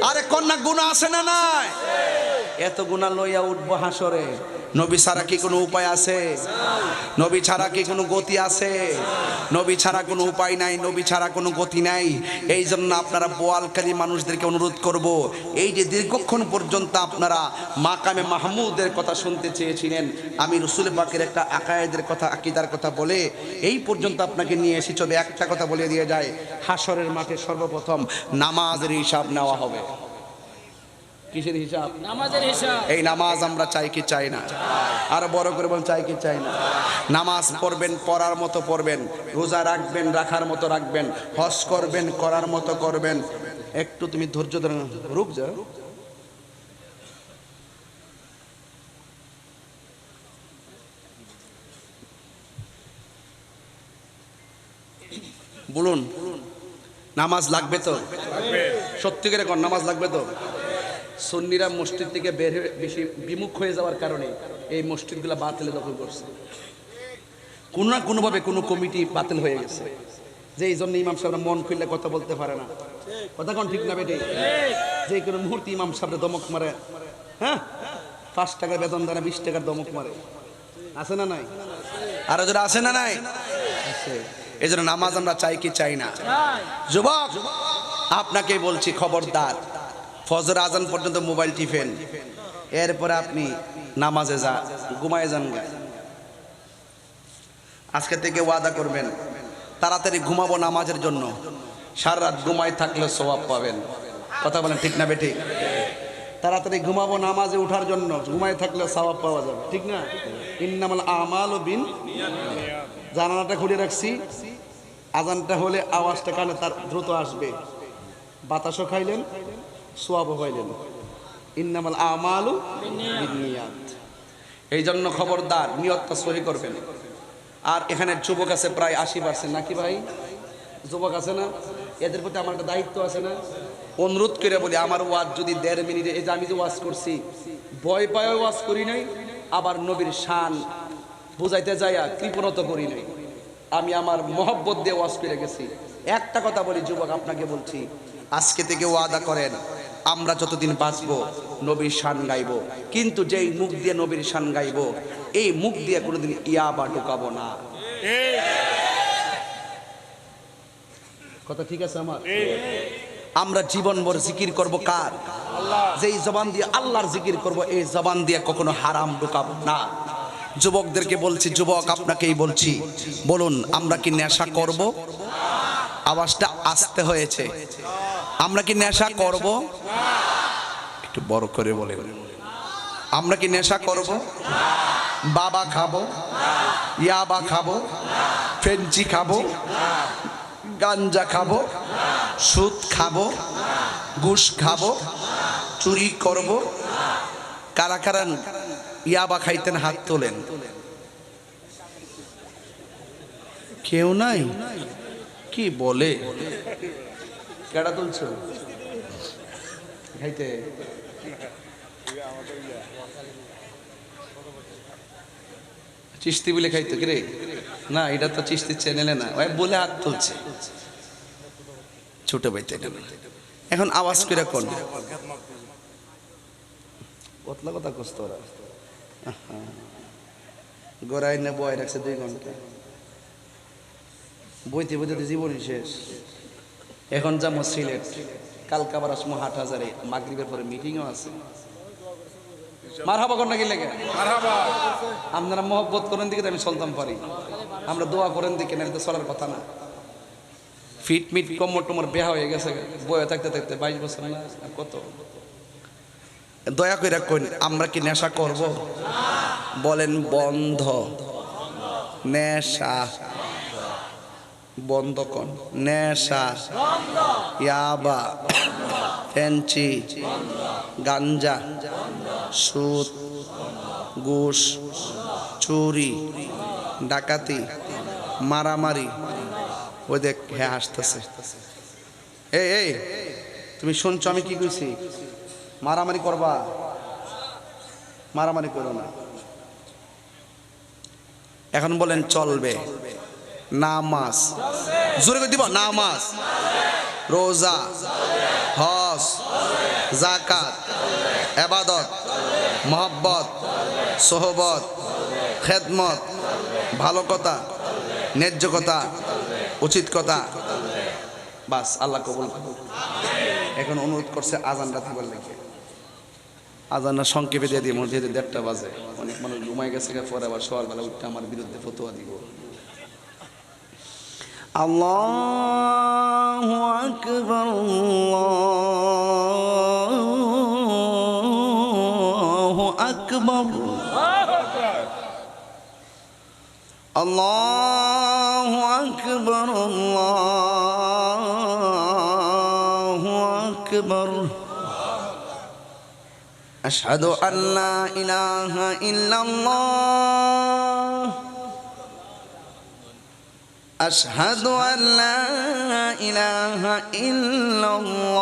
আরে কন্যা গুনাহ আছে না নাই? এত গুনাহ লইয়া উঠবো হাসরে, নবী ছাড়া কি কোনো উপায় আছে? নবী ছাড়া কি কোনো গতি আছে? নবী ছাড়া কোনো উপায় নাই, নবী ছাড়া কোনো গতি নাই। এই জন্য আপনারা বোয়ালকারী মানুষদেরকে অনুরোধ করব, এই যে দীর্ঘক্ষণ পর্যন্ত আপনারা মাকামে মাহমুদের কথা শুনতে চেয়েছিলেন, আমি রসুল পাকের একটা আকায়েদের কথা আকীদার কথা বলে এই পর্যন্ত আপনাকে নিয়ে এসেছি। তবে একটা কথা বলে দিয়ে যায়, হাসরের মাঠে সর্বপ্রথম নামাজের হিসাব নেওয়া হবে। কিসের হিসাব? নামাজের হিসাব। এই নামাজ আমরা চাই কি চাই না? আর বড় করে বলেন চাই কি চাই না? নামাজ পড়বেন পড়ার মতো পড়বেন, রোজা রাখবেন রাখার মতো রাখবেন, হজ করবেন করার মতো করবেন। একটু তুমি ধৈর্য ধরে রুক যা। বলুন নামাজ লাগবে তো? সত্যি করে কোন নামাজ লাগবে তো? সুন্নিরা মসজিদ থেকে বের হয়ে বেশি বিমুখ হয়ে যাওয়ার কারণে এই মসজিদগুলো বাতিল দখল করছে। কোনো না কোনোভাবে কোনো কমিটি বাতিল হয়ে গেছে, যে এই জন্য ইমাম সাহেবরা মন খুললে কথা বলতে পারে না। কথা কোন ঠিক না বেটি? যে কোনো মুহূর্তে ইমাম সাহেবরা দমক মারে। হ্যাঁ, 5 টাকার বেতন দেয় না, 20 টাকার দমক মারে। আছে না নাই? আর যারা আছে না নাই? আছে। এই জন্য নামাজ আমরা চাই কি চাই না? যুবক আপনাকে বলছি খবরদার, ফজর আজান পর্যন্ত মোবাইল টিপেন, এরপরে আপনি নামাজে ঘুমায় যান। আজকে থেকে ওয়াদা করবেন তাড়াতাড়ি ঘুমাবো নামাজের জন্য, সারা রাত ঘুমায় থাকলে সওয়াব পাবেন। কথা বলেন ঠিক না বেঠিক? তাড়াতাড়ি ঘুমাবো নামাজে ওঠার জন্য, ঘুমায় থাকলে সওয়াব পাওয়া যাবে, ঠিক না? ইন্নামাল আমালু বিন, জানালাটা খুলে রাখছি, আজানটা হলে আওয়াজটা কানে তার দ্রুত আসবে, বাতাসও খাইলেন সোয়াবও পাইলেন। ইন্নামাল আমালু বিন্নিয়াত। এই জন্য খবরদার নিয়তটা সহি করবেন। আর এখানে যুবক আছে প্রায় 80%, নাকি ভাই? যুবক আছে না? এদের প্রতি আমার একটা দায়িত্ব আছে না? অনুরোধ করে বলি, আমার ওয়াজ যদি 1.5 মিনিটে, এই যে আমি যে ওয়াজ করছি, ভয় পায় ওয়াজ করি নাই, আবার নবীর শান বুঝাইতে যাইয়া কৃপণতা করি নাই, আমি আমার মহব্বত দিয়ে ওয়াজ করে গেছি। একটা কথা বলি যুবক, আপনাকে বলছি, আজকে থেকে ওয়াদা করেন, আমরা যতদিন বাঁচবো নবীর শান গাইব, কিন্তু যেই মুখ দিয়ে নবীর শান গাইব, এই মুখ দিয়ে কোনোদিন ইয়াবা ঢুকাবো না। কথা ঠিক আছে আমার? আমরা জীবনভর জিকির করব কার? যেই জবান দিয়ে আল্লাহর জিকির করব, এই জবান দিয়ে কখনো হারাম ঢুকাবো না। যুবকদেরকে বলছি, যুবক আপনাকেই বলছি, বলুন আমরা কি নেশা করব? আওয়াজটা আসতে হয়েছে। আমরা কি নেশা করব? একটু বড় করে বলে, আমরা কি নেশা করব? বাবা খাবো, ইয়াবা খাবো, ফেঞ্চি খাবো, গাঞ্জা খাবো, সুদ খাবো, ঘুষ খাবো, চুরি করব? কারা কারা ইয়াবা খাইতেন হাত তোলেন? কেউ নাই? কি বলে? কেডা তুলছো খাইতে? চিস্তি বলে খাইতো কিরে? না, এটা তো চিস্তির চ্যানেলে না, ওই বলে হাত তুলছে ছোট ভাইতে। এখন আওয়াজ করে কোন কতলা কথা কষ্ট ওরা গড়াই না বয় রাখছে 2 ঘন্টা, বইতে বইতে জীবনই শেষ। এখন যাবো সিলেট, কালকে আবার আসমো হাটহাজারে, মাগরিবের পরে মিটিংও আছে। মারহাবা করেন নাকি লেগে? আপনারা মহব্বত করেন দিকে আমি চলতাম পারি, আমরা দোয়া করেন দিকে না, তো চলার কথা না। ফিট মিট কমর টমর বেহা হয়ে গেছে, বয়ে থাকতে থাকতে 22 বছর না কত। দয়া করে কোন আমরা কি নেশা করব? বলেন বন্ধ। নেশা বন্ধ কোন? নেশা, ইয়াবা, ফেঞ্চি, গাঞ্জা, সুদ, ঘুষ, চুরি, ডাকাতি, মারামারি। ওই দেখ, হ্যাঁ আসতেছে। এই এই তুমি শুনছো আমি কি কইছি? মারামারি করবা? মারামারি করো না। এখন বলেন চলবে। নামাজ জোরে করে দিব, নামাজ, রোজা, হজ, যাকাত, ইবাদত, মহব্বত, সোহবত, খেদমত, ভালো কথা, ন্যায্য কথা, উচিত কথা, বাস আল্লাহ কবুল করুন। এখন অনুরোধ করছে আজানটা দিবার লাগে, আজানটা সংক্ষেপে দিয়ে দিয়ে মধ্যে 1:30 বাজে, অনেক মানুষ ঘুমাই গেছে, পরে আবার সকালবেলা উঠতে আমার বিরুদ্ধে ফতোয়া দিব। আল্লাহু আকবার, আল্লাহু আকবার, আল্লাহু আকবার, আল্লাহু আকবার। আশহাদু আল্লা ইলাহা ইল্লাল্লাহ, আশহাদু আল্লা ইলাহা ইল্লাল্লাহ,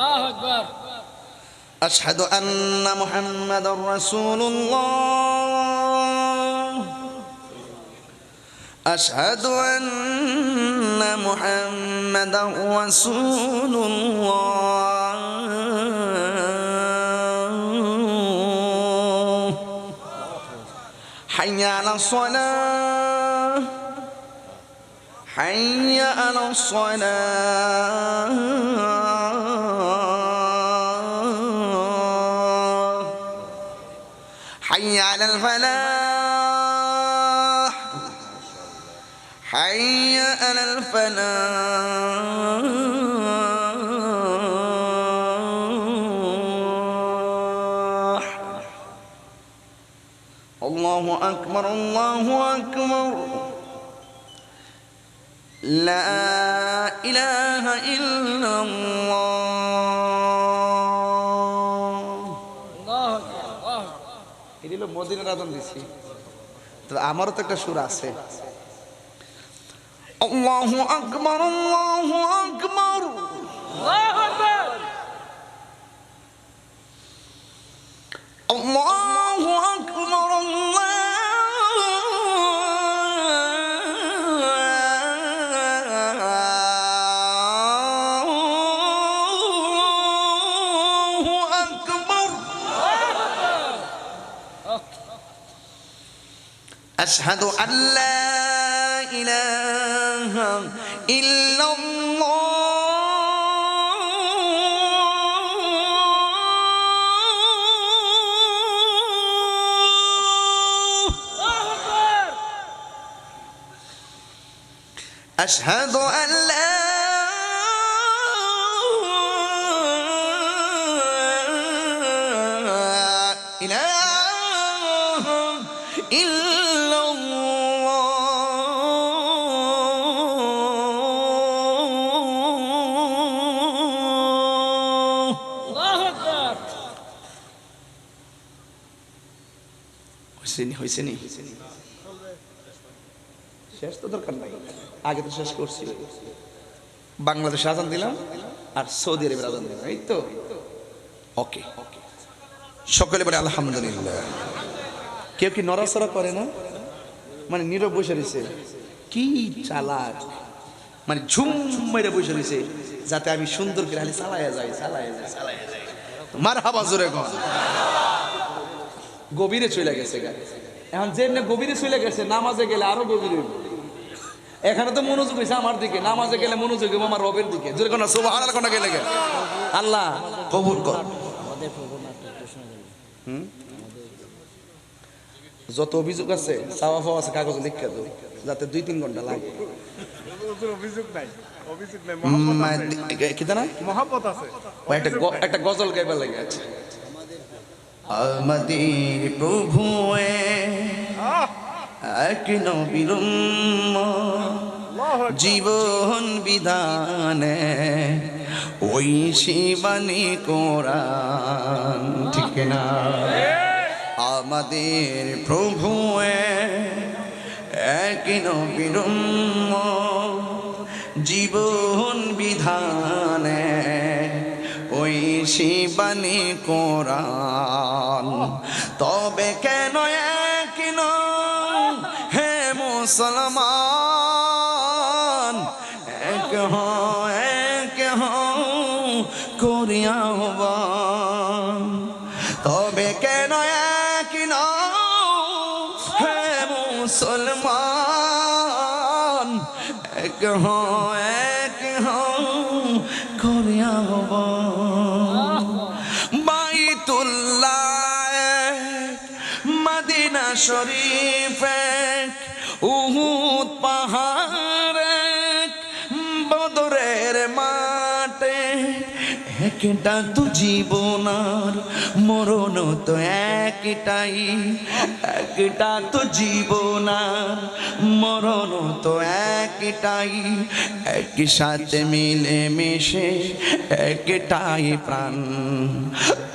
আল্লাহু আকবার। আশহাদু আন্না মুহাম্মাদার রাসূলুল্লাহ, আশহাদু আন্না মুহাম্মাদার রাসূলুল্লাহ। হাইয়া আলাস সালাহ, হাইয়া আলাস সালাহ, হাইয়া আলাল ফালাহ, حي على الفلاح الله أكبر الله أكبر لا إله إلا الله এটি হলো মদিনার আযান দিছি তো আমারও তো একটা সুর আছে আল্লাহু আকবার আল্লাহু আকবার আল্লাহু আকবার আল্লাহু আকবার আল্লাহু আকবার আশহাদু আল্লা ইলাহা ইল্লাল্লাহ أشهد أن لا إله إلا الله الله أكبر হইছেনি শেষ তো দরকার নাই আগে তো শেষ করছি বাংলাদেশে আজান দিলাম আর সৌদি আরবের আজান দিলাম এই তো ওকে সকলে বলে আলহামদুলিল্লাহ কেউ কি নড়াচড়া করে না মানে নীরব বসে রয়েছে কি চালাক মানে ঝুম মেরে বসে রয়েছে যাতে আমি সুন্দর করে খালি চালাইয়া যাই মারহাবা জোরে কর গভীরে চলে গেছে এখন যেমনি গভীরে চলে গেছে নামাজে গেলে আরো গভীরে এখানে তো মনোযোগ হয়েছে আমার দিকে নামাজে গেলে মনোযোগ হবে আমার রবের দিকে জোরে কোন সুবহানাল্লাহ কোন গেলে আল্লাহ কবুল কর যত অভিযোগ আছে চাওয়া পাওয়া আছে কাগজে লিখে দাও যাতে 2-3 ঘন্টা লাগে অভিযোগ নাই কি জানা মহব্বত আছে একটা গজল গাইবার লাগে আছে আমাদের প্রভু এক নবীর জীবন বিধানে ওই শিবানী কোরআন ঠিক না আমাদের প্রভু এক নবীর জীবন বিধানে ওই শিবানী কোরআন তবে কেন এক হে মুসলমান এক করিয়া হবান তবে কেন এক হে মুসলমান এক করিয়া হবান বাইতুল্লাহ মদিনা শরীফ উহুদ পাহাড় বদরের মাঠে একটা তো জীবনার মরণ তো একটাই একটা তো জীবনার মরণ তো একটাই একই সাথে মিলে মিশে একটাই প্রাণ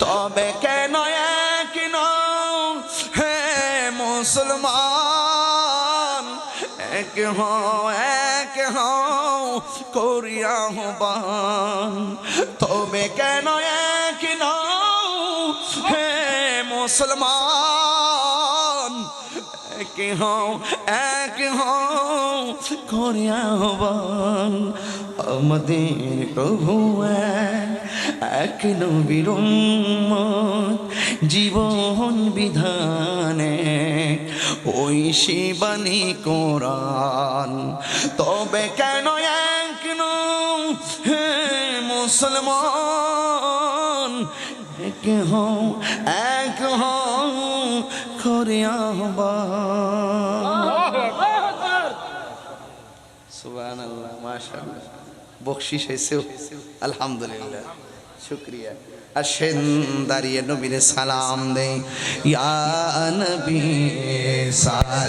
তবে কেন এক হে মুসলমান এক করিয়া হবান তবে কেন এক হে মুসলমান এক করিয়া হবান আমাদের প্রভু এক নবীর উম্মত জীবন বিধানে ওই শিবানী কোরআন তবে কেন এক হে মুসলমান এক করিয়া হবান সুবহানাল্লাহ, মাশাআল্লাহ, বকশিশ হয়েছে, আলহামদুলিল্লাহ, শুকরিয়া। আসেন দাঁড়িয়ে নবীর সালাম দেই, ইয়া নবী সালাম।